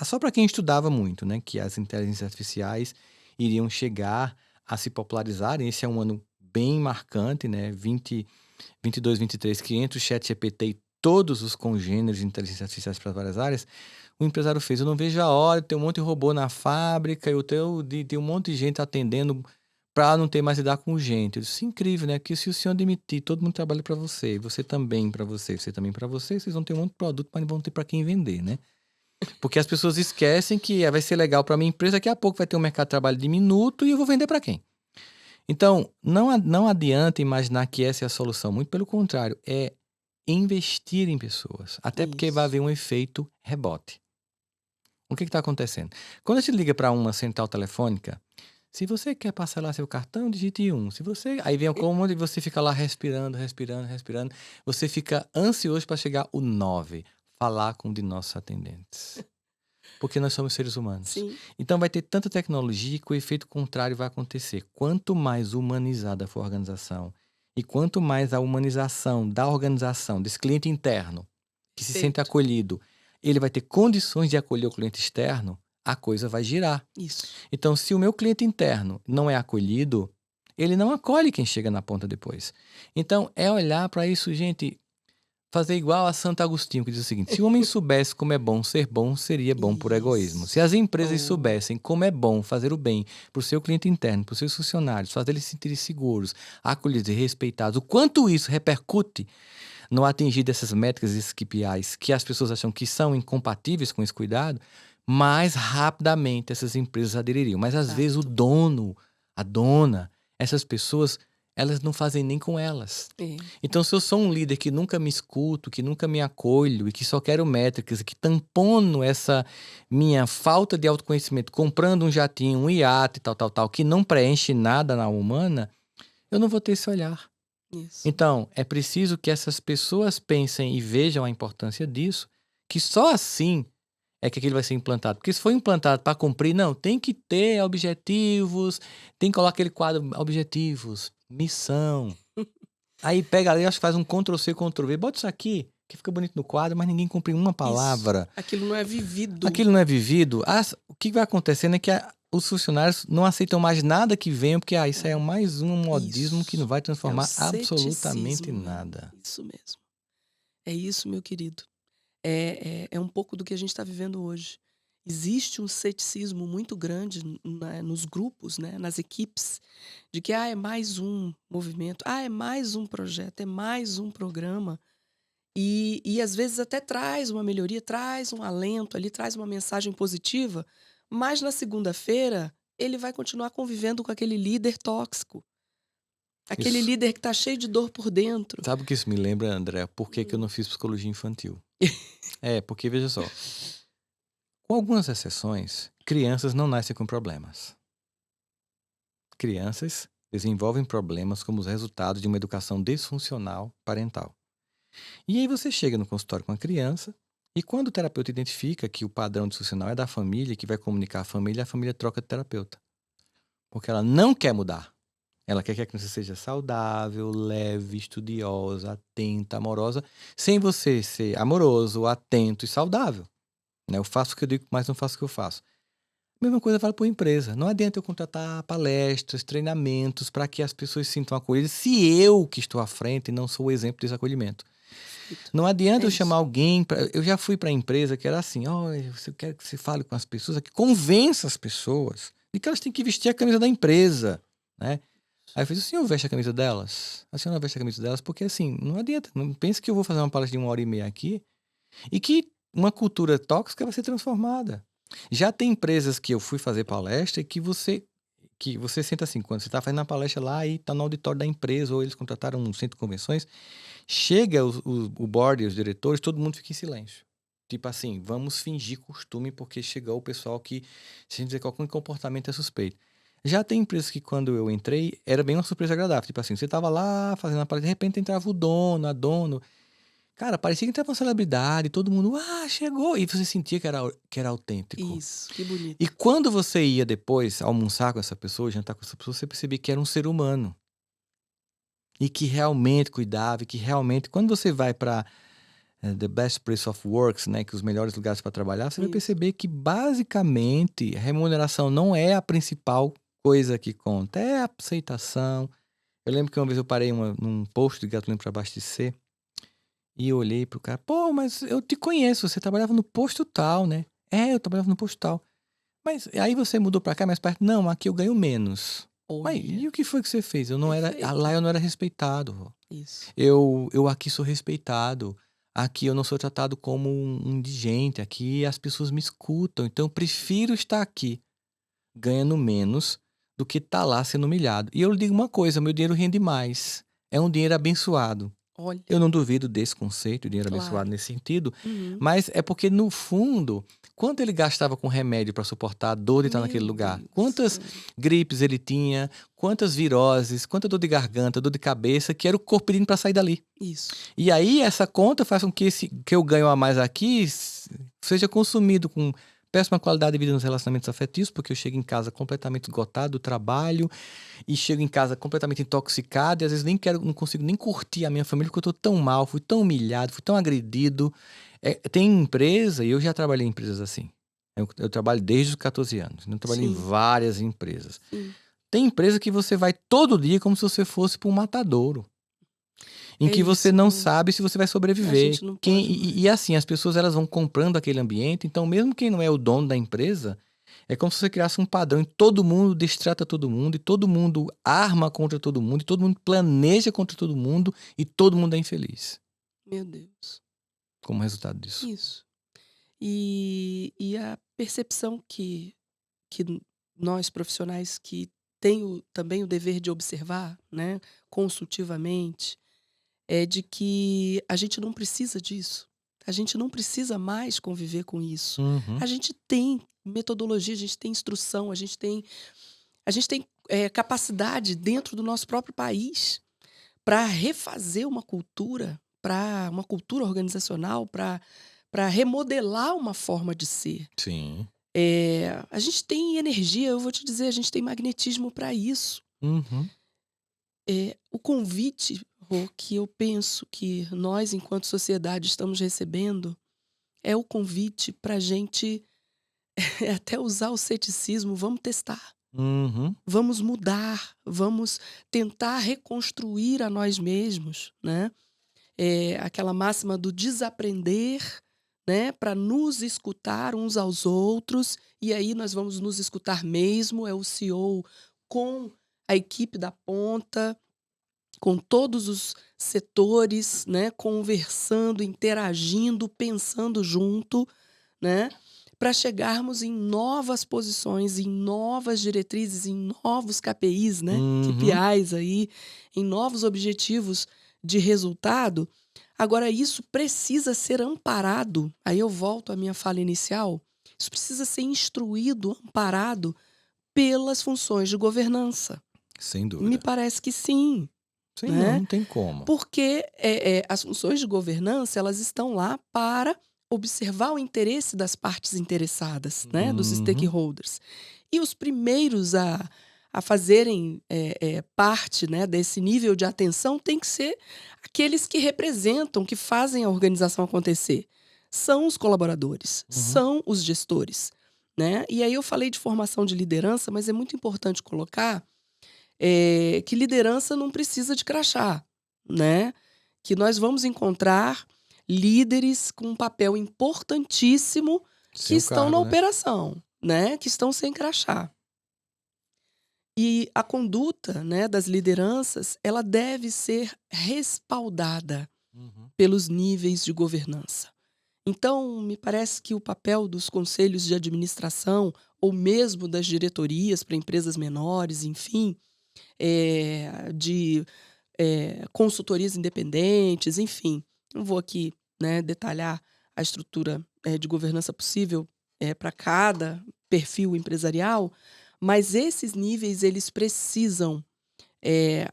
[SPEAKER 2] só para quem estudava muito, né, que as inteligências artificiais iriam chegar a se popularizarem. Esse é um ano bem marcante, né, 22, 23, que entre o ChatGPT e todos os congêneres de inteligência artificiais para várias áreas, o empresário fez. Eu não vejo a hora de ter um monte de robô na fábrica, de um monte de gente atendendo para não ter mais lidar com gente. Eu disse, incrível, né? Porque se o senhor demitir, todo mundo trabalha para você, você também para você, você também para você, vocês vão ter um monte de produto, mas não vão ter para quem vender, né? Porque as pessoas esquecem que vai ser legal para minha empresa, daqui a pouco vai ter um mercado de trabalho diminuto e eu vou vender para quem? Então, não adianta imaginar que essa é a solução. Muito pelo contrário, é investir em pessoas. Até porque vai
[SPEAKER 1] Isso.
[SPEAKER 2] haver um efeito rebote. O que está acontecendo? Quando a gente liga para uma central telefônica, se você quer parcelar seu cartão, digite 1. Se você, aí vem o comando e você fica lá respirando, respirando, respirando. Você fica ansioso para chegar o 9, falar com um de nossos atendentes. Porque nós somos seres humanos.
[SPEAKER 1] Sim.
[SPEAKER 2] Então vai ter tanta tecnologia que o efeito contrário vai acontecer. Quanto mais humanizada for a organização e quanto mais a humanização da organização, desse cliente interno, que se sente
[SPEAKER 1] Perfeito.
[SPEAKER 2] acolhido, ele vai ter condições de acolher o cliente externo, a coisa vai girar.
[SPEAKER 1] Isso.
[SPEAKER 2] Então, se o meu cliente interno não é acolhido, ele não acolhe quem chega na ponta depois. Então, é olhar para isso, gente, fazer igual a Santo Agostinho, que diz o seguinte: se o homem soubesse como é bom ser bom, seria bom por egoísmo. Se as empresas
[SPEAKER 1] Oh.
[SPEAKER 2] soubessem como é bom fazer o bem para o seu cliente interno, para os seus funcionários, fazer eles se sentirem seguros, acolhidos e respeitados, o quanto isso repercute no atingir dessas métricas e esses KPIs que as pessoas acham que são incompatíveis com esse cuidado, mais rapidamente essas empresas adeririam. Mas às vezes o dono, a dona, essas pessoas, elas não fazem nem com elas.
[SPEAKER 1] É.
[SPEAKER 2] Então, se eu sou um líder que nunca me escuto, que nunca me acolho e que só quero métricas, e que tampono essa minha falta de autoconhecimento comprando um jatinho, um iate, tal, que não preenche nada na humana, eu não vou ter esse olhar.
[SPEAKER 1] Isso.
[SPEAKER 2] Então, é preciso que essas pessoas pensem e vejam a importância disso, que só assim é que aquilo vai ser implantado. Porque se for implantado para cumprir, não, tem que ter objetivos, tem que colocar aquele quadro, objetivos, missão. Aí pega ali, acho que faz um Ctrl+C, Ctrl+V, bota isso aqui, que fica bonito no quadro, mas ninguém cumpre uma palavra.
[SPEAKER 1] Isso. Aquilo não é vivido.
[SPEAKER 2] Aquilo não é vivido. O que vai acontecendo é que os funcionários não aceitam mais nada que venha, porque isso é mais um modismo que não vai transformar absolutamente nada.
[SPEAKER 1] Isso mesmo. É isso, meu querido. É um pouco do que a gente está vivendo hoje. Existe um ceticismo muito grande nos grupos, né, nas equipes, de que é mais um movimento, é mais um projeto, é mais um programa. E às vezes até traz uma melhoria, traz um alento ali, traz uma mensagem positiva, mas na segunda-feira ele vai continuar convivendo com aquele líder tóxico. Aquele
[SPEAKER 2] Isso.
[SPEAKER 1] líder que tá cheio de dor por dentro.
[SPEAKER 2] Sabe o que isso me lembra, André? Por que eu não fiz psicologia infantil? Porque, veja só, com algumas exceções, crianças não nascem com problemas. Crianças desenvolvem problemas como os resultados de uma educação disfuncional parental. E aí você chega no consultório com a criança e quando o terapeuta identifica que o padrão disfuncional é da família, que vai comunicar a família troca de terapeuta. Porque ela não quer mudar. Ela quer que a criança seja saudável, leve, estudiosa, atenta, amorosa, sem você ser amoroso, atento e saudável. Né? Eu faço o que eu digo, mas não faço o que eu faço. A mesma coisa vale para a empresa. Não adianta eu contratar palestras, treinamentos para que as pessoas se sintam acolhidas se eu que estou à frente não sou o exemplo desse acolhimento. Não adianta eu chamar alguém. Eu já fui para a empresa que era assim: você quer que você fale com as pessoas, que convença as pessoas de que elas têm que vestir a camisa da empresa. Né? Aí eu fiz: o senhor veste a camisa delas? A senhora veste a camisa delas? Porque assim, não adianta. Não pense que eu vou fazer uma palestra de 1h30 aqui e que uma cultura tóxica vai ser transformada. Já tem empresas que eu fui fazer palestra e que você senta assim, quando você está fazendo a palestra lá e está no auditório da empresa, ou eles contrataram um centro de convenções, chega o board e os diretores, todo mundo fica em silêncio. Tipo assim, vamos fingir costume porque chegou o pessoal que, se a gente dizer qualquer comportamento é suspeito. Já tem empresas que quando eu entrei, era bem uma surpresa agradável. Tipo assim, você estava lá fazendo a palestra, de repente entrava o dono, a dono. Cara, parecia que entrava uma celebridade, todo mundo, chegou. E você sentia que era autêntico.
[SPEAKER 1] Isso, que bonito.
[SPEAKER 2] E quando você ia depois almoçar com essa pessoa, jantar com essa pessoa, você percebia que era um ser humano. E que realmente cuidava, e que realmente... Quando você vai para The Best Place of Works, né, que os melhores lugares para trabalhar, você vai perceber que basicamente a remuneração não é a principal coisa que conta, é a aceitação. Eu lembro que uma vez eu parei num posto de gasolina para abastecer, e eu olhei pro cara: pô, mas eu te conheço, você trabalhava no posto tal, né? Eu trabalhava no posto tal. Mas aí você mudou pra cá mais perto? Não, aqui eu ganho menos. Mas e o que foi que você fez? Eu não era, lá eu não era respeitado.
[SPEAKER 1] Isso.
[SPEAKER 2] Eu aqui sou respeitado. Aqui eu não sou tratado como um indigente. Aqui as pessoas me escutam. Então eu prefiro estar aqui ganhando menos do que estar lá sendo humilhado. E eu lhe digo uma coisa: meu dinheiro rende mais. É um dinheiro abençoado.
[SPEAKER 1] Olha.
[SPEAKER 2] Eu não duvido desse conceito, dinheiro abençoado nesse sentido, mas é porque, no fundo, quanto ele gastava com remédio para suportar a dor de estar naquele lugar? Quantas gripes ele tinha, quantas viroses, quanta dor de garganta, dor de cabeça, que era o corpo pedindo para sair dali.
[SPEAKER 1] Isso.
[SPEAKER 2] E aí, essa conta faz com que eu ganho a mais aqui seja consumido com péssima qualidade de vida nos relacionamentos afetivos, porque eu chego em casa completamente esgotado do trabalho e chego em casa completamente intoxicado e às vezes não consigo nem curtir a minha família porque eu tô tão mal, fui tão humilhado, fui tão agredido. Tem empresa, e eu já trabalhei em empresas assim. Eu trabalho desde os 14 anos, eu trabalhei em
[SPEAKER 1] Sim,
[SPEAKER 2] várias empresas.
[SPEAKER 1] sim.
[SPEAKER 2] Tem empresa que você vai todo dia como se você fosse para um matadouro, em
[SPEAKER 1] É
[SPEAKER 2] que você
[SPEAKER 1] isso,
[SPEAKER 2] não
[SPEAKER 1] não,
[SPEAKER 2] sabe se você vai
[SPEAKER 1] a
[SPEAKER 2] sobreviver.
[SPEAKER 1] gente não pode
[SPEAKER 2] E
[SPEAKER 1] mais.
[SPEAKER 2] assim, as pessoas elas vão comprando aquele ambiente, então mesmo quem não é o dono da empresa, é como se você criasse um padrão e todo mundo destrata todo mundo, e todo mundo arma contra todo mundo, e todo mundo planeja contra todo mundo, e todo mundo é infeliz
[SPEAKER 1] Meu Deus.
[SPEAKER 2] como resultado disso.
[SPEAKER 1] Isso. E a percepção que nós profissionais que tem também o dever de observar, né, consultivamente, é de que a gente não precisa disso. A gente não precisa mais conviver com isso.
[SPEAKER 2] Uhum.
[SPEAKER 1] A gente tem metodologia, a gente tem instrução, a gente tem capacidade dentro do nosso próprio país para refazer uma cultura organizacional, para remodelar uma forma de ser.
[SPEAKER 2] Sim.
[SPEAKER 1] A gente tem energia, eu vou te dizer, a gente tem magnetismo para isso.
[SPEAKER 2] Uhum.
[SPEAKER 1] O convite, Rô, que eu penso que nós, enquanto sociedade, estamos recebendo, é o convite para a gente até usar o ceticismo. Vamos testar,
[SPEAKER 2] Uhum.
[SPEAKER 1] vamos mudar, vamos tentar reconstruir a nós mesmos, né? Aquela máxima do desaprender, né, para nos escutar uns aos outros, e aí nós vamos nos escutar mesmo, é o CEO com a equipe da ponta, com todos os setores, né, conversando, interagindo, pensando junto, né, para chegarmos em novas posições, em novas diretrizes, em novos KPIs, né,
[SPEAKER 2] Uhum.
[SPEAKER 1] KPIs aí, em novos objetivos de resultado. Agora, isso precisa ser amparado, aí eu volto à minha fala inicial, isso precisa ser instruído, amparado pelas funções de governança.
[SPEAKER 2] Sem
[SPEAKER 1] Me
[SPEAKER 2] dúvida.
[SPEAKER 1] parece que sim,
[SPEAKER 2] Sim,
[SPEAKER 1] né?
[SPEAKER 2] não tem como.
[SPEAKER 1] Porque as funções de governança, elas estão lá para observar o interesse das partes interessadas, né, dos
[SPEAKER 2] Uhum.
[SPEAKER 1] stakeholders. E os primeiros a fazerem parte, né, desse nível de atenção têm que ser aqueles que representam, que fazem a organização acontecer. São os colaboradores,
[SPEAKER 2] Uhum.
[SPEAKER 1] são os gestores, né? E aí eu falei de formação de liderança, mas é muito importante colocar que liderança não precisa de crachá, né? Que nós vamos encontrar líderes com um papel importantíssimo que
[SPEAKER 2] Sem o
[SPEAKER 1] estão na
[SPEAKER 2] cargo, né?
[SPEAKER 1] operação, né? Que estão sem crachá. E a conduta, né, das lideranças, ela deve ser respaldada
[SPEAKER 2] Uhum.
[SPEAKER 1] pelos níveis de governança. Então, me parece que o papel dos conselhos de administração ou mesmo das diretorias para empresas menores, enfim, de consultorias independentes, enfim. Não vou aqui, né, detalhar a estrutura de governança possível para cada perfil empresarial, mas esses níveis eles precisam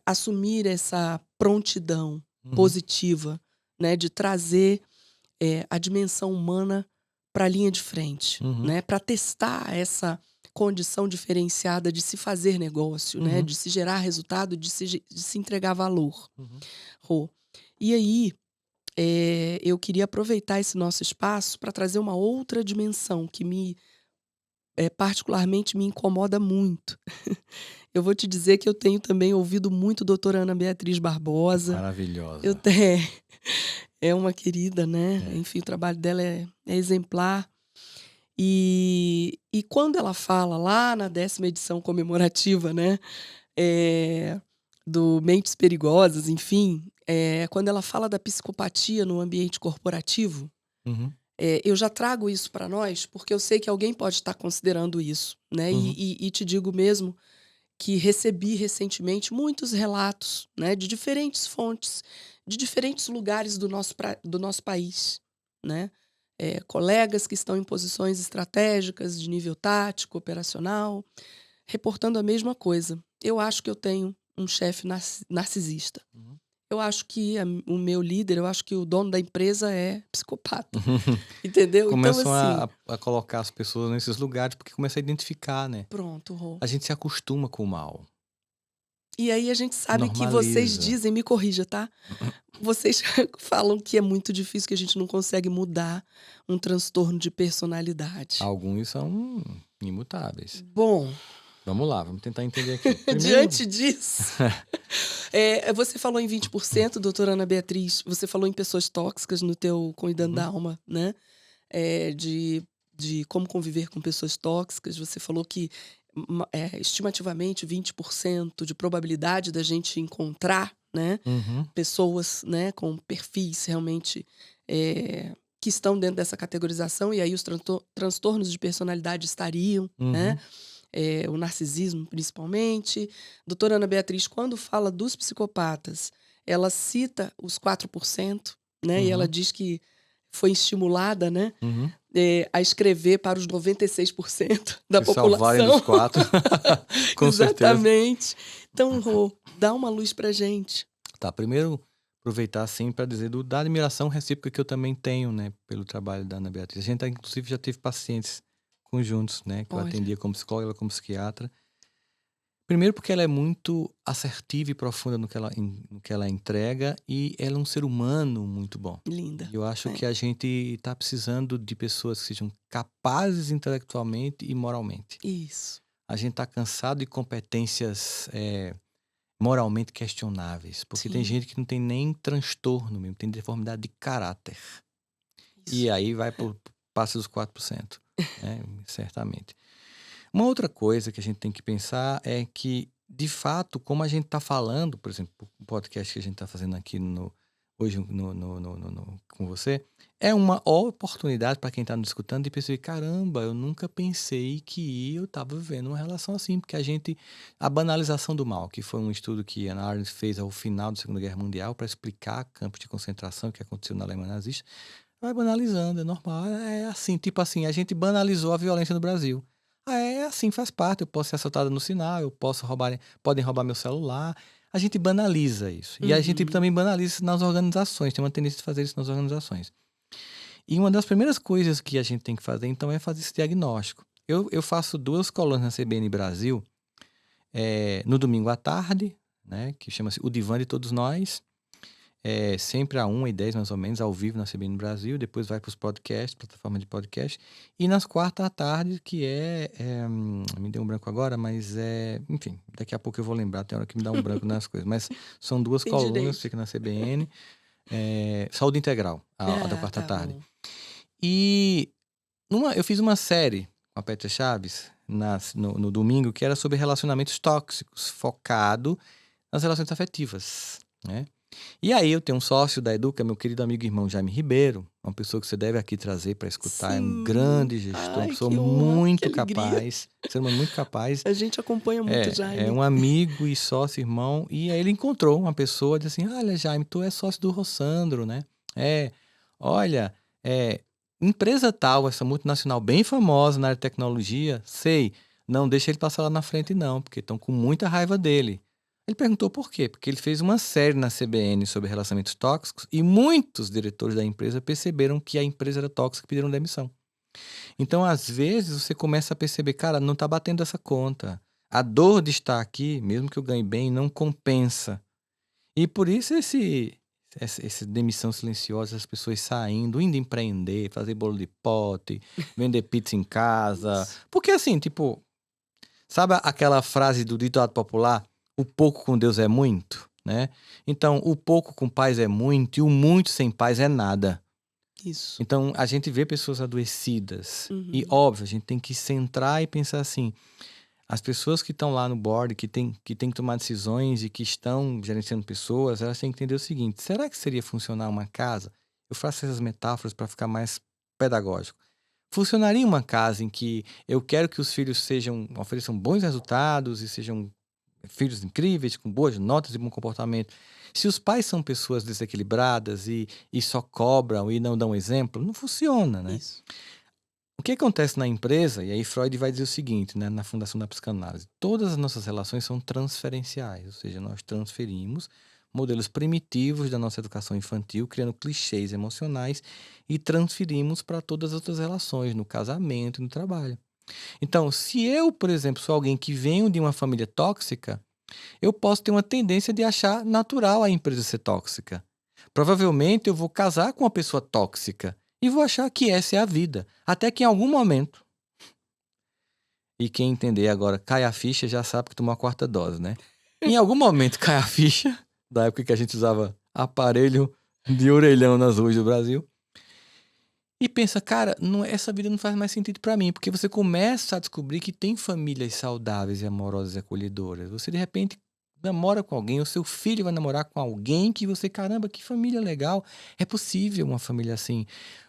[SPEAKER 1] assumir essa prontidão
[SPEAKER 2] Uhum.
[SPEAKER 1] positiva, né, de trazer a dimensão humana para a linha de frente,
[SPEAKER 2] Uhum.
[SPEAKER 1] né, para testar essa condição diferenciada de se fazer negócio, né,
[SPEAKER 2] Uhum.
[SPEAKER 1] de se gerar resultado, de se entregar valor.
[SPEAKER 2] Uhum.
[SPEAKER 1] Rô. E aí, eu queria aproveitar esse nosso espaço para trazer uma outra dimensão que particularmente me incomoda muito. Eu vou te dizer que eu tenho também ouvido muito doutora Ana Beatriz Barbosa. Eu
[SPEAKER 2] Maravilhosa.
[SPEAKER 1] tenho, é uma querida, né?
[SPEAKER 2] É.
[SPEAKER 1] Enfim, o trabalho dela é exemplar. E quando ela fala lá na 10ª edição comemorativa, né, do Mentes Perigosas, enfim, quando ela fala da psicopatia no ambiente corporativo,
[SPEAKER 2] Uhum.
[SPEAKER 1] eu já trago isso para nós, porque eu sei que alguém pode estar considerando isso, né?
[SPEAKER 2] Uhum.
[SPEAKER 1] E te digo mesmo que recebi recentemente muitos relatos, né, de diferentes fontes, de diferentes lugares do nosso país, né? Colegas que estão em posições estratégicas de nível tático, operacional, reportando a mesma coisa. Eu acho que eu tenho um chefe narcisista.
[SPEAKER 2] Uhum.
[SPEAKER 1] Eu acho que o meu líder, eu acho que o dono da empresa é psicopata, entendeu? Então,
[SPEAKER 2] Começam
[SPEAKER 1] assim,
[SPEAKER 2] a colocar as pessoas nesses lugares porque começa a identificar, né?
[SPEAKER 1] pronto, Rô.
[SPEAKER 2] A gente se acostuma com o mal.
[SPEAKER 1] E aí a gente sabe que vocês
[SPEAKER 2] Normaliza.
[SPEAKER 1] dizem, me corrija, tá? Vocês falam que é muito difícil, que a gente não consegue mudar um transtorno de personalidade.
[SPEAKER 2] Alguns são imutáveis.
[SPEAKER 1] Bom,
[SPEAKER 2] Vamos lá, vamos tentar entender aqui. Primeiro,
[SPEAKER 1] diante disso, você falou em 20%, doutora Ana Beatriz, você falou em pessoas tóxicas no teu Cuidando da Alma, né? De como conviver com pessoas tóxicas. Você falou que estimativamente 20% de probabilidade da gente encontrar, né? Pessoas, né, com perfis realmente que estão dentro dessa categorização, e aí os transtornos de personalidade estariam, né? O narcisismo, principalmente. Doutora Ana Beatriz, quando fala dos psicopatas, ela cita os 4%, né? E ela diz que foi estimulada, né? A escrever para os 96% da
[SPEAKER 2] se salvarem
[SPEAKER 1] população.
[SPEAKER 2] dos 4. Com certeza.
[SPEAKER 1] Exatamente. Então, Rô, dá uma luz pra gente.
[SPEAKER 2] Tá, primeiro aproveitar assim para dizer da admiração recíproca que eu também tenho, né, pelo trabalho da Ana Beatriz. A gente inclusive já teve pacientes conjuntos, né, que eu
[SPEAKER 1] Olha.
[SPEAKER 2] atendia como psicóloga, ela como psiquiatra. Primeiro porque ela é muito assertiva e profunda no que ela entrega, e ela é um ser humano muito bom.
[SPEAKER 1] Linda.
[SPEAKER 2] E eu acho que a gente está precisando de pessoas que sejam capazes intelectualmente e moralmente.
[SPEAKER 1] Isso.
[SPEAKER 2] A gente está cansado de competências moralmente questionáveis, porque tem gente que não tem nem transtorno mesmo, tem deformidade de caráter.
[SPEAKER 1] Isso.
[SPEAKER 2] E aí passa dos 4%, né? Certamente. Uma outra coisa que a gente tem que pensar é que, de fato, como a gente está falando, por exemplo, o podcast que a gente está fazendo aqui hoje com você, é uma oportunidade para quem está nos escutando de perceber, caramba, eu nunca pensei que eu estava vivendo uma relação assim, porque a banalização do mal, que foi um estudo que Hannah Arendt fez ao final da Segunda Guerra Mundial para explicar campos de concentração que aconteceu na Alemanha nazista, vai banalizando, é normal, é assim, tipo assim, a gente banalizou a violência no Brasil. É assim, faz parte, eu posso ser assaltada no sinal, podem roubar meu celular. A gente banaliza isso. E a gente também banaliza isso nas organizações, tem uma tendência de fazer isso nas organizações. E uma das primeiras coisas que a gente tem que fazer, então, é fazer esse diagnóstico. Eu faço 2 colunas na CBN Brasil, no domingo à tarde, né, que chama-se O Divã de Todos Nós, sempre às 1h10 mais ou menos, ao vivo na CBN Brasil, depois vai para os podcasts, plataforma de podcast, e nas quartas à tarde, que me deu um branco agora, mas enfim, daqui a pouco eu vou lembrar, tem hora que me dá um branco nas coisas, mas são 2 colunas, fica na CBN, Saúde Integral, a da quarta tarde.
[SPEAKER 1] Bom.
[SPEAKER 2] E eu fiz uma série com a Petra Chaves no domingo, que era sobre relacionamentos tóxicos, focado nas relações afetivas, né? E aí eu tenho um sócio da Educa, meu querido amigo e irmão Jaime Ribeiro, uma pessoa que você deve aqui trazer para escutar, é um grande gestor, uma pessoa muito capaz, ser humano muito capaz.
[SPEAKER 1] A gente acompanha muito o Jaime.
[SPEAKER 2] É um amigo e sócio, irmão, e aí ele encontrou uma pessoa, disse assim, olha Jaime, tu é sócio do Rossandro, né? Olha, empresa tal, essa multinacional bem famosa na área de tecnologia, não deixa ele passar lá na frente não, porque estão com muita raiva dele. Ele perguntou por quê? Porque ele fez uma série na CBN sobre relacionamentos tóxicos e muitos diretores da empresa perceberam que a empresa era tóxica e pediram demissão. Então, às vezes, você começa a perceber, cara, não está batendo essa conta. A dor de estar aqui, mesmo que eu ganhe bem, não compensa. E por isso essa demissão silenciosa, as pessoas saindo, indo empreender, fazer bolo de pote, vender pizza em casa. Porque assim, tipo, sabe aquela frase do ditado popular? O pouco com Deus é muito, né? Então, o pouco com paz é muito e o muito sem paz é nada.
[SPEAKER 1] Isso.
[SPEAKER 2] Então, a gente vê pessoas adoecidas. E, óbvio, a gente tem que centrar e pensar assim, as pessoas que estão lá no board, que tem que tomar decisões e que estão gerenciando pessoas, elas têm que entender o seguinte, será que seria funcionar uma casa? Eu faço essas metáforas para ficar mais pedagógico. Funcionaria uma casa em que eu quero que os filhos ofereçam bons resultados e sejam filhos incríveis, com boas notas e bom comportamento. Se os pais são pessoas desequilibradas e só cobram e não dão exemplo, não funciona, né?
[SPEAKER 1] Isso.
[SPEAKER 2] O que acontece na empresa, e aí Freud vai dizer o seguinte, né, na Fundação da Psicanálise, todas as nossas relações são transferenciais, ou seja, nós transferimos modelos primitivos da nossa educação infantil, criando clichês emocionais e transferimos para todas as outras relações, no casamento, no trabalho. Então, se eu, por exemplo, sou alguém que venho de uma família tóxica, eu posso ter uma tendência de achar natural a empresa ser tóxica. Provavelmente eu vou casar com uma pessoa tóxica e vou achar que essa é a vida, até que em algum momento, e quem entender agora cai a ficha já sabe que tomou a quarta dose, né? Em algum momento cai a ficha, da época que a gente usava aparelho de orelhão nas ruas do Brasil, e pensa, cara, essa vida não faz mais sentido pra mim, porque você começa a descobrir que tem famílias saudáveis e amorosas e acolhedoras. Você, de repente, namora com alguém, o seu filho vai namorar com alguém que você, caramba, que família legal. É possível uma família assim.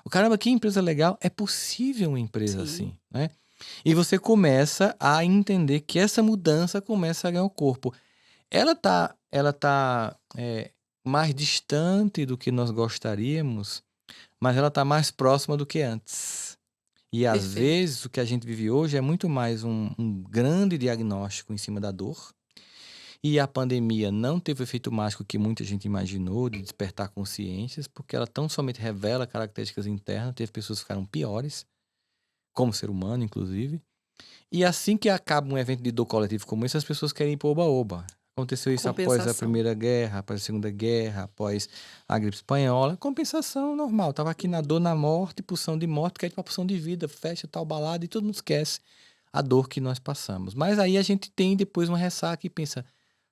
[SPEAKER 2] Caramba, que empresa legal. É possível uma empresa
[SPEAKER 1] Sim.
[SPEAKER 2] assim, né? E você começa a entender que essa mudança começa a ganhar o corpo. Ela tá mais distante do que nós gostaríamos, mas ela está mais próxima do que antes. E às
[SPEAKER 1] Perfeito.
[SPEAKER 2] vezes o que a gente vive hoje é muito mais um grande diagnóstico em cima da dor. E a pandemia não teve o efeito mágico que muita gente imaginou de despertar consciências, porque ela tão somente revela características internas. Teve pessoas que ficaram piores, como ser humano, inclusive. E assim que acaba um evento de dor coletivo como esse, as pessoas querem ir pro oba-oba. Aconteceu isso após a
[SPEAKER 1] Compensação.
[SPEAKER 2] Primeira Guerra, após a Segunda Guerra, após a gripe espanhola. Compensação normal. Tava aqui na dor, na morte, pulsão de morte, quer ir pra pulsão de vida, fecha tal balada e todo mundo esquece a dor que nós passamos. Mas aí a gente tem depois uma ressaca e pensa,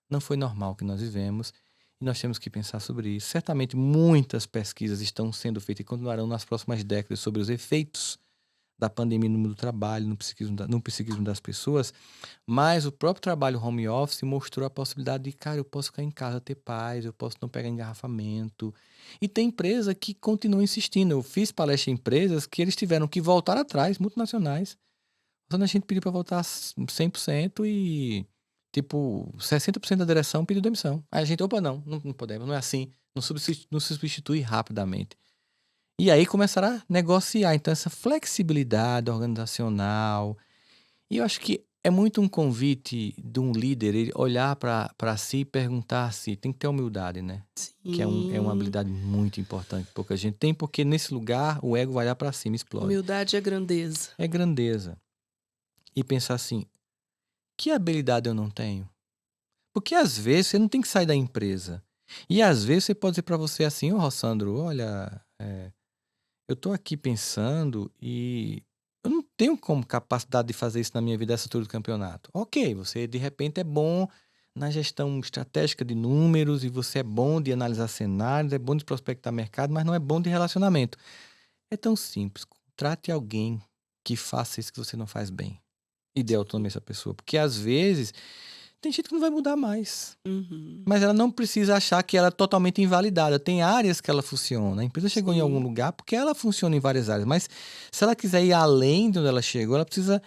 [SPEAKER 2] não foi normal o que nós vivemos e nós temos que pensar sobre isso. Certamente muitas pesquisas estão sendo feitas e continuarão nas próximas décadas sobre os efeitos da pandemia no mundo do trabalho, no psiquismo das pessoas, mas o próprio trabalho home office mostrou a possibilidade de, cara, eu posso ficar em casa, ter paz, eu posso não pegar engarrafamento. E tem empresa que continua insistindo. Eu fiz palestra em empresas que eles tiveram que voltar atrás, multinacionais. Quando a gente pediu para voltar 100% e, tipo, 60% da direção pediu demissão. Aí a gente, opa, não podemos, não é assim, não substitui rapidamente. E aí começaram a negociar. Então, essa flexibilidade organizacional. E eu acho que é muito um convite de um líder ele olhar para si e perguntar se tem que ter humildade, né? Que é uma
[SPEAKER 1] Sim.
[SPEAKER 2] habilidade muito importante. Pouca gente tem, porque nesse lugar o ego vai lá para cima, explode.
[SPEAKER 1] Humildade é grandeza.
[SPEAKER 2] É grandeza. E pensar assim: que habilidade eu não tenho? Porque às vezes você não tem que sair da empresa. E às vezes você pode dizer para você assim: ô Rossandro, olha. Eu tô aqui pensando e eu não tenho como capacidade de fazer isso na minha vida essa altura do campeonato. Ok, você de repente é bom na gestão estratégica de números e você é bom de analisar cenários, é bom de prospectar mercado, mas não é bom de relacionamento. É tão simples. Contrate alguém que faça isso que você não faz bem e dê autonomia a essa pessoa. Porque às vezes tem gente que não vai mudar mais.
[SPEAKER 1] Uhum.
[SPEAKER 2] Mas ela não precisa achar que ela é totalmente invalidada. Tem áreas que ela funciona. A empresa chegou em algum
[SPEAKER 1] Sim.
[SPEAKER 2] lugar porque ela funciona em várias áreas. Mas se ela quiser ir além de onde ela chegou, ela precisa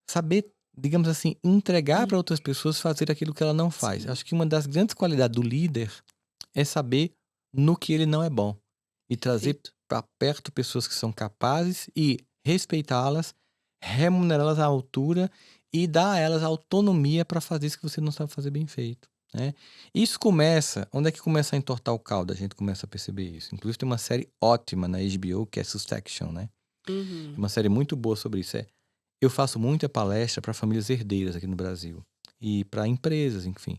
[SPEAKER 2] saber, digamos assim, entregar
[SPEAKER 1] Hum.
[SPEAKER 2] para outras pessoas fazer aquilo que ela não faz.
[SPEAKER 1] Sim.
[SPEAKER 2] Acho que uma das grandes qualidades do líder é saber no que ele não é bom e trazer
[SPEAKER 1] Perfeito.
[SPEAKER 2] para perto pessoas que são capazes e respeitá-las, remunerá-las à altura e dar a elas autonomia para fazer isso que você não sabe fazer bem feito, né? Isso começa, onde é que começa a entortar o caldo? A gente começa a perceber isso. Inclusive tem uma série ótima na HBO que é Succession, né? É
[SPEAKER 1] Uhum.
[SPEAKER 2] uma série muito boa sobre isso. Eu faço muita palestra para famílias herdeiras aqui no Brasil e para empresas, enfim.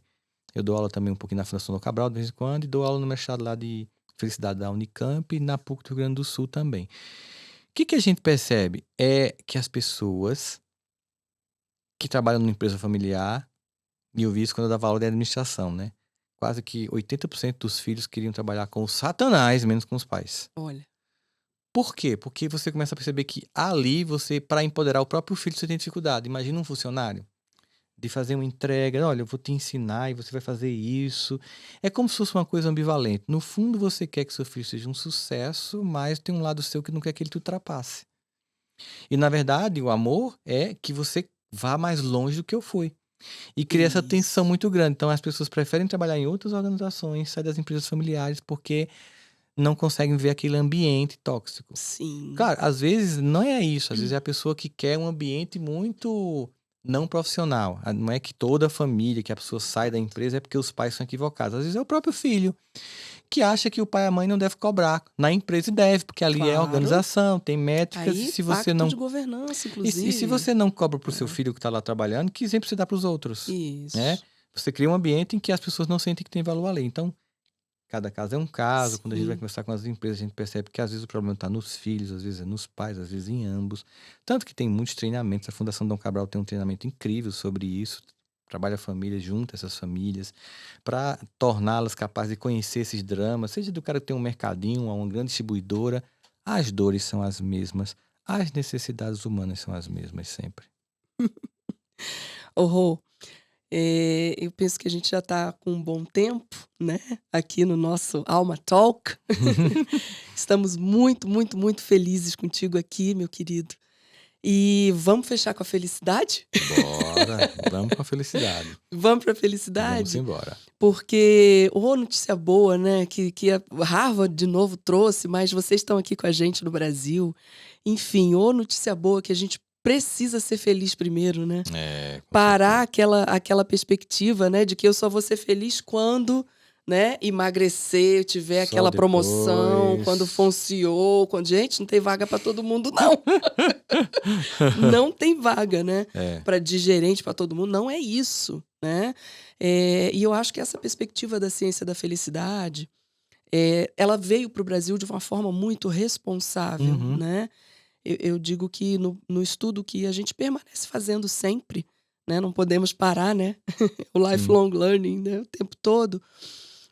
[SPEAKER 2] Eu dou aula também um pouquinho na Fundação do Cabral de vez em quando e dou aula no mestrado lá de Felicidade da Unicamp e na PUC do Rio Grande do Sul também. O que a gente percebe é que as pessoas que trabalham numa empresa familiar, e eu vi isso quando eu dava aula de administração, né? Quase que 80% dos filhos queriam trabalhar com o Satanás, menos com os pais.
[SPEAKER 1] Olha.
[SPEAKER 2] Por quê? Porque você começa a perceber que ali você, para empoderar o próprio filho, você tem dificuldade. Imagina um funcionário de fazer uma entrega, olha, eu vou te ensinar e você vai fazer isso. É como se fosse uma coisa ambivalente. No fundo, você quer que seu filho seja um sucesso, mas tem um lado seu que não quer que ele te ultrapasse. E, na verdade, o amor é que você vá mais longe do que eu fui. E cria essa tensão
[SPEAKER 1] Isso.
[SPEAKER 2] muito grande. Então, as pessoas preferem trabalhar em outras organizações, sair das empresas familiares, porque não conseguem ver aquele ambiente tóxico.
[SPEAKER 1] Sim.
[SPEAKER 2] Claro, às vezes não é isso. Às vezes é a pessoa que quer um ambiente muito não profissional. Não é que toda família, que a pessoa sai da empresa é porque os pais são equivocados. Às vezes é o próprio filho que acha que o pai e a mãe não devem cobrar. Na empresa deve, porque ali é
[SPEAKER 1] Claro.
[SPEAKER 2] organização, tem métricas, e
[SPEAKER 1] Aí,
[SPEAKER 2] se você
[SPEAKER 1] pacto
[SPEAKER 2] não
[SPEAKER 1] de governança,
[SPEAKER 2] e se
[SPEAKER 1] inclusive.
[SPEAKER 2] você não cobra pro seu
[SPEAKER 1] É.
[SPEAKER 2] filho que está lá trabalhando, que exemplo você dá para os outros, né?
[SPEAKER 1] Isso.
[SPEAKER 2] Você cria um ambiente em que as pessoas não sentem que tem valor ali. Então, cada caso é um caso. Quando a gente vai
[SPEAKER 1] Sim.
[SPEAKER 2] conversar com as empresas, a gente percebe que às vezes o problema está nos filhos, às vezes é nos pais, às vezes em ambos. Tanto que tem muitos treinamentos. A Fundação Dom Cabral tem um treinamento incrível sobre isso. Trabalha a família, junta essas famílias, para torná-las capazes de conhecer esses dramas, seja do cara que tem um mercadinho ou uma grande distribuidora. As dores são as mesmas, as necessidades humanas são as mesmas sempre.
[SPEAKER 1] Ô, Rô, eu penso que a gente já está com um bom tempo, né? Aqui no nosso Alma Talk. Estamos muito, muito, muito felizes contigo aqui, meu querido. E vamos fechar com a felicidade?
[SPEAKER 2] Bora, vamos com a felicidade.
[SPEAKER 1] Vamos para a
[SPEAKER 2] Vamos
[SPEAKER 1] felicidade?
[SPEAKER 2] embora.
[SPEAKER 1] Porque, ô, notícia boa, né? Que a Harvard de novo trouxe, mas vocês estão aqui com a gente no Brasil. Enfim, ô, notícia boa que a gente precisa ser feliz primeiro, né?
[SPEAKER 2] Com
[SPEAKER 1] Parar aquela perspectiva, né, de que eu só vou ser feliz quando, né, emagrecer, tiver
[SPEAKER 2] Só
[SPEAKER 1] aquela promoção,
[SPEAKER 2] depois.
[SPEAKER 1] quando for um CEO, quando... Gente, não tem vaga para todo mundo, não. Não tem vaga, né, para de gerente para todo mundo, não é isso, né? E eu acho que essa perspectiva da ciência da felicidade, ela veio para o Brasil de uma forma muito responsável,
[SPEAKER 2] Uhum.
[SPEAKER 1] né? Eu digo que no estudo que a gente permanece fazendo sempre, né? Não podemos parar, né? O lifelong learning, né? O tempo todo.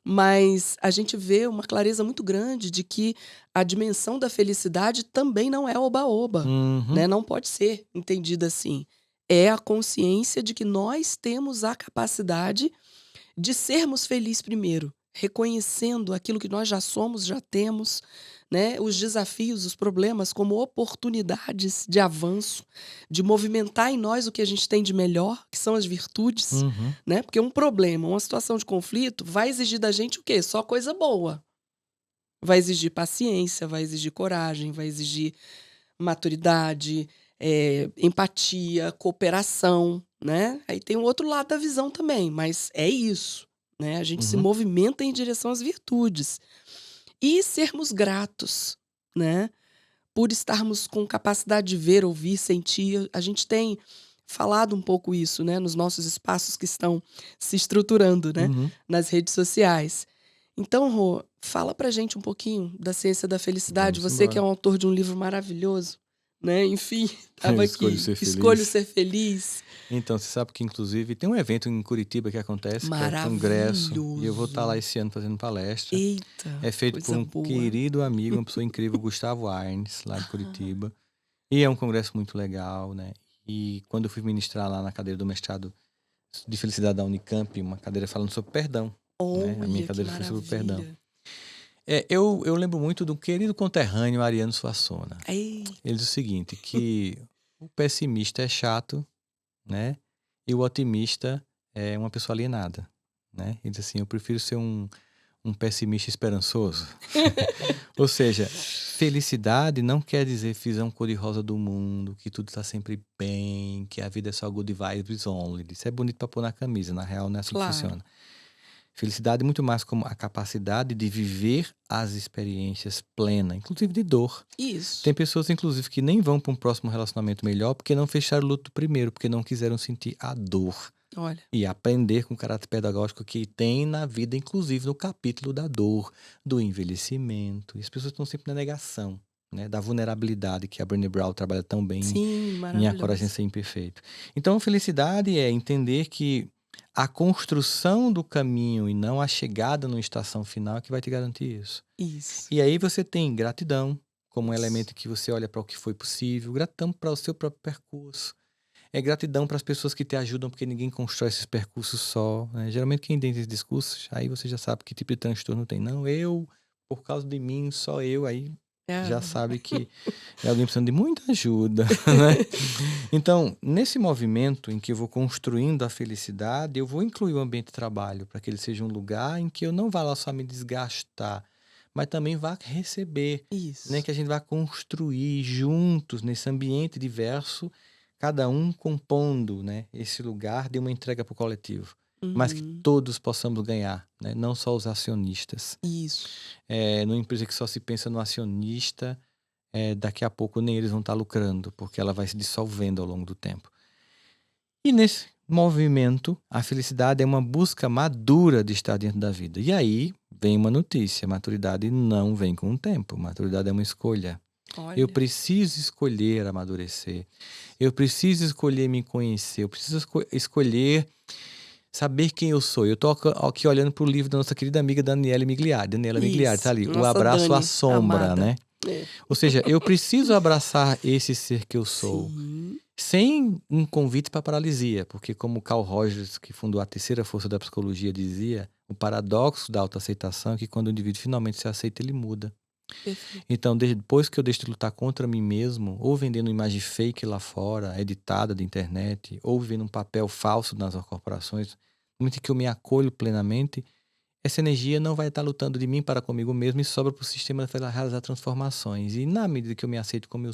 [SPEAKER 1] Mas a gente vê uma clareza muito grande de que a dimensão da felicidade também não é oba-oba,
[SPEAKER 2] Uhum.
[SPEAKER 1] né? Não pode ser entendida assim. É a consciência de que nós temos a capacidade de sermos felizes primeiro, reconhecendo aquilo que nós já somos, já temos, né? Os desafios, os problemas como oportunidades de avanço, de movimentar em nós o que a gente tem de melhor, que são as virtudes,
[SPEAKER 2] Uhum.
[SPEAKER 1] né? Porque um problema, uma situação de conflito vai exigir da gente o quê? Só coisa boa. Vai exigir paciência, vai exigir coragem, vai exigir maturidade, empatia, cooperação, né? Aí tem o outro lado da visão também, mas é isso, né? A gente se
[SPEAKER 2] Uhum.
[SPEAKER 1] movimenta em direção às virtudes. E sermos gratos, né? Por estarmos com capacidade de ver, ouvir, sentir. A gente tem falado um pouco isso, né? Nos nossos espaços que estão se estruturando, né?
[SPEAKER 2] Uhum.
[SPEAKER 1] Nas redes sociais. Então, Rô, fala pra gente um pouquinho da ciência da felicidade.
[SPEAKER 2] Vamos
[SPEAKER 1] Você que é
[SPEAKER 2] embora.
[SPEAKER 1] um autor de um livro maravilhoso, né? Enfim, tava
[SPEAKER 2] Escolho
[SPEAKER 1] aqui.
[SPEAKER 2] ser feliz.
[SPEAKER 1] Escolho ser feliz.
[SPEAKER 2] Então, você sabe que, inclusive, tem um evento em Curitiba que acontece, que é o Congresso. E eu vou estar lá
[SPEAKER 1] Maravilhoso.
[SPEAKER 2] esse ano fazendo palestra.
[SPEAKER 1] Eita,
[SPEAKER 2] É feito por
[SPEAKER 1] coisa
[SPEAKER 2] um
[SPEAKER 1] boa.
[SPEAKER 2] querido amigo, uma pessoa incrível, Gustavo Arnes, lá de Curitiba. E é um congresso muito legal, né? E quando eu fui ministrar lá na cadeira do mestrado de felicidade da Unicamp, uma cadeira falando sobre perdão, né? A minha
[SPEAKER 1] Olha, que
[SPEAKER 2] cadeira foi sobre perdão.
[SPEAKER 1] maravilha.
[SPEAKER 2] Eu lembro muito do querido conterrâneo Ariano Suassuna.
[SPEAKER 1] Ei,
[SPEAKER 2] Ele diz o seguinte, que o pessimista é chato, né? E o otimista é uma pessoa alienada, né? Ele diz assim, eu prefiro ser um pessimista esperançoso. Ou seja, felicidade não quer dizer visão cor-de-rosa do mundo, que tudo está sempre bem, que a vida é só good vibes only. Isso é bonito para pôr na camisa, na real não é assim
[SPEAKER 1] claro.
[SPEAKER 2] que funciona. Felicidade é muito mais como a capacidade de viver as experiências plena, inclusive de dor.
[SPEAKER 1] Isso.
[SPEAKER 2] Tem pessoas, inclusive, que nem vão para um próximo relacionamento melhor porque não fecharam o luto primeiro, porque não quiseram sentir a dor.
[SPEAKER 1] Olha,
[SPEAKER 2] E aprender com o caráter pedagógico que tem na vida, inclusive no capítulo da dor, do envelhecimento. E as pessoas estão sempre na negação, né? Da vulnerabilidade, que a Brené Brown trabalha tão bem
[SPEAKER 1] sim,
[SPEAKER 2] em A Coragem de
[SPEAKER 1] maravilhoso.
[SPEAKER 2] Ser Imperfeito. Então, a felicidade é entender que a construção do caminho e não a chegada numa estação final é que vai te garantir isso.
[SPEAKER 1] Isso.
[SPEAKER 2] E aí você tem gratidão como um
[SPEAKER 1] Isso.
[SPEAKER 2] elemento que você olha para o que foi possível, gratidão para o seu próprio percurso. É gratidão para as pessoas que te ajudam, porque ninguém constrói esses percursos só, né? Geralmente quem tem esses discursos, aí você já sabe que tipo de transtorno tem. Não, por causa de mim, só eu, aí já sabe que é alguém precisando de muita ajuda, né? Então, nesse movimento em que eu vou construindo a felicidade, eu vou incluir o ambiente de trabalho para que ele seja um lugar em que eu não vá lá só me desgastar, mas também vá receber,
[SPEAKER 1] Isso.
[SPEAKER 2] né? Que a gente vá construir juntos nesse ambiente diverso cada um compondo, né, esse lugar de uma entrega para o coletivo, mas que
[SPEAKER 1] Uhum.
[SPEAKER 2] todos possamos ganhar, né, não só os acionistas.
[SPEAKER 1] Isso.
[SPEAKER 2] Numa empresa que só se pensa no acionista, daqui a pouco nem eles vão estar lucrando, porque ela vai se dissolvendo ao longo do tempo. E nesse movimento, a felicidade é uma busca madura de estar dentro da vida. E aí vem uma notícia: maturidade não vem com o tempo, maturidade é uma escolha. Eu
[SPEAKER 1] Olha.
[SPEAKER 2] preciso escolher amadurecer. Eu preciso escolher me conhecer. Eu preciso escolher saber quem eu sou. Eu tô aqui olhando para o livro da nossa querida amiga Daniela Migliari. Daniela Migliari, tá
[SPEAKER 1] Isso.
[SPEAKER 2] ali. O
[SPEAKER 1] Nossa
[SPEAKER 2] abraço à
[SPEAKER 1] Dani,
[SPEAKER 2] sombra,
[SPEAKER 1] amada.
[SPEAKER 2] né?
[SPEAKER 1] É.
[SPEAKER 2] Ou seja, eu preciso abraçar esse ser que eu sou.
[SPEAKER 1] Sim.
[SPEAKER 2] Sem um convite para paralisia, porque como Carl Rogers, que fundou a terceira força da psicologia, dizia, o paradoxo da autoaceitação é que quando o indivíduo finalmente se aceita, ele muda.
[SPEAKER 1] Perfeito.
[SPEAKER 2] Então, depois que eu deixo de lutar contra mim mesmo, ou vendendo imagem fake lá fora, editada da internet, ou vivendo um papel falso nas corporações, no momento que eu me acolho plenamente, essa energia não vai estar lutando de mim para comigo mesmo e sobra para o sistema realizar transformações. E na medida que eu me aceito como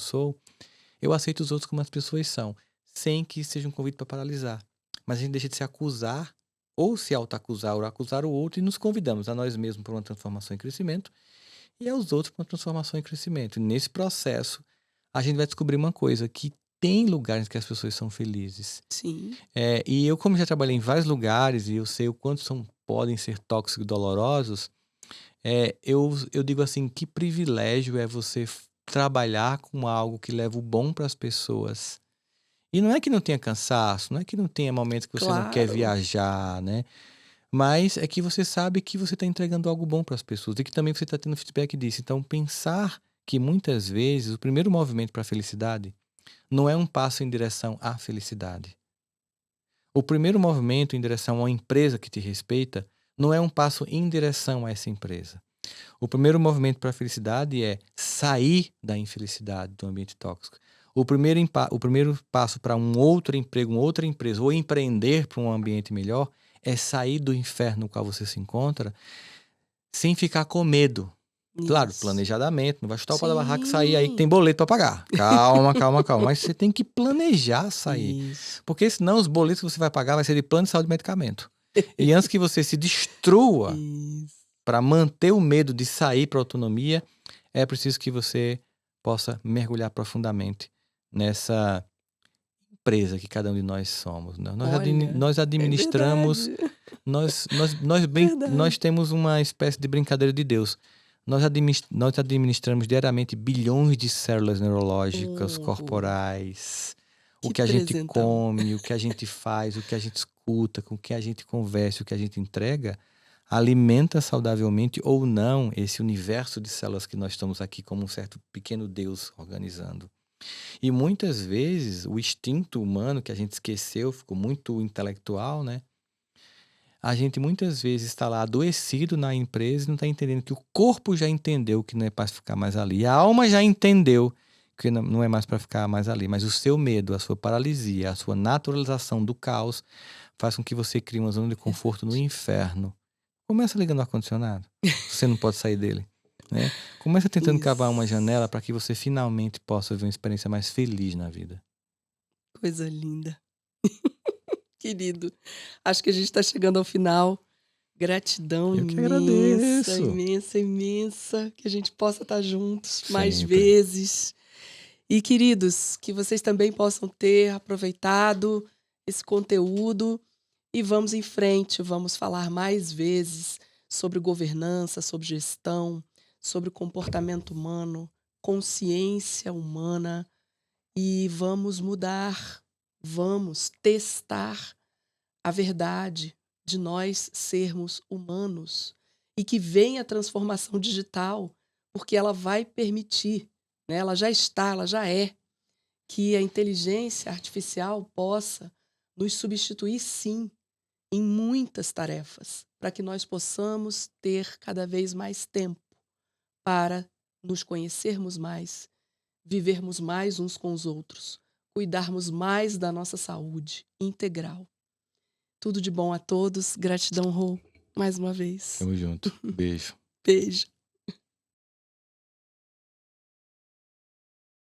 [SPEAKER 2] eu aceito os outros como as pessoas são, sem que seja um convite para paralisar. Mas a gente deixa de se acusar, ou se autoacusar, ou acusar o outro, e nos convidamos a nós mesmos para uma transformação e crescimento, e aos outros para uma transformação e crescimento. E nesse processo, a gente vai descobrir uma coisa, que tem lugares que as pessoas são felizes.
[SPEAKER 1] Sim.
[SPEAKER 2] E eu, como já trabalhei em vários lugares, e eu sei o quanto podem ser tóxicos e dolorosos, eu digo assim, que privilégio é você trabalhar com algo que leva o bom para as pessoas. E não é que não tenha cansaço, não é que não tenha momentos que você não quer
[SPEAKER 1] Claro.
[SPEAKER 2] viajar, né? Mas é que você sabe que você está entregando algo bom para as pessoas e que também você está tendo feedback disso. Então, pensar que muitas vezes o primeiro movimento para a felicidade não é um passo em direção à felicidade. O primeiro movimento em direção a uma empresa que te respeita não é um passo em direção a essa empresa. O primeiro movimento para a felicidade é sair da infelicidade, do ambiente tóxico. O primeiro passo para um outro emprego, uma outra empresa, ou empreender para um ambiente melhor, é sair do inferno no qual você se encontra, sem ficar com medo. Claro,
[SPEAKER 1] Isso.
[SPEAKER 2] planejadamente, não vai chutar o pau da barraca e sair aí que
[SPEAKER 1] Sim.
[SPEAKER 2] tem boleto para pagar. Calma, calma, calma. Mas você tem que planejar sair.
[SPEAKER 1] Isso.
[SPEAKER 2] Porque senão os boletos que você vai pagar vai ser de plano de saúde e medicamento. E antes que você se destrua
[SPEAKER 1] Isso.
[SPEAKER 2] para manter o medo de sair para a autonomia, é preciso que você possa mergulhar profundamente nessa empresa que cada um de nós somos, né?
[SPEAKER 1] Olha,
[SPEAKER 2] Nós
[SPEAKER 1] é
[SPEAKER 2] administramos,
[SPEAKER 1] verdade.
[SPEAKER 2] nós
[SPEAKER 1] Verdade.
[SPEAKER 2] temos uma espécie de brincadeira de Deus. Nós administramos diariamente bilhões de células neurológicas,
[SPEAKER 1] Rô,
[SPEAKER 2] corporais. O
[SPEAKER 1] que
[SPEAKER 2] que a gente
[SPEAKER 1] presentão.
[SPEAKER 2] come, o que a gente faz, o que a gente escuta, com o que a gente conversa, o que a gente entrega, alimenta saudavelmente ou não esse universo de células que nós estamos aqui como um certo pequeno Deus organizando. E muitas vezes o instinto humano que a gente esqueceu, ficou muito intelectual, né? A gente muitas vezes está lá adoecido na empresa e não está entendendo que o corpo já entendeu que não é para ficar mais ali. A alma já entendeu que não é mais para ficar mais ali. Mas o seu medo, a sua paralisia, a sua naturalização do caos faz com que você crie uma zona de conforto no
[SPEAKER 1] Verdade.
[SPEAKER 2] inferno. Começa ligando o ar-condicionado. Você não pode sair dele. Né? Começa tentando cavar uma janela
[SPEAKER 1] Isso.
[SPEAKER 2] para que você finalmente possa ver uma experiência mais feliz na vida.
[SPEAKER 1] Coisa linda. Querido, acho que a gente está chegando ao final. Gratidão
[SPEAKER 2] Eu que
[SPEAKER 1] imensa,
[SPEAKER 2] agradeço.
[SPEAKER 1] imensa, imensa. Que a gente possa estar juntos mais
[SPEAKER 2] Sempre.
[SPEAKER 1] vezes. E, queridos, que vocês também possam ter aproveitado esse conteúdo. E vamos em frente, vamos falar mais vezes sobre governança, sobre gestão, sobre comportamento humano, consciência humana. E vamos mudar, vamos testar a verdade de nós sermos humanos e que venha a transformação digital, porque ela vai permitir, né? Ela já está, ela já é, que a inteligência artificial possa nos substituir, sim, em muitas tarefas, para que nós possamos ter cada vez mais tempo para nos conhecermos mais, vivermos mais uns com os outros, cuidarmos mais da nossa saúde integral. Tudo de bom a todos. Gratidão, Rô, mais uma vez.
[SPEAKER 2] Tamo junto. Beijo.
[SPEAKER 1] Beijo.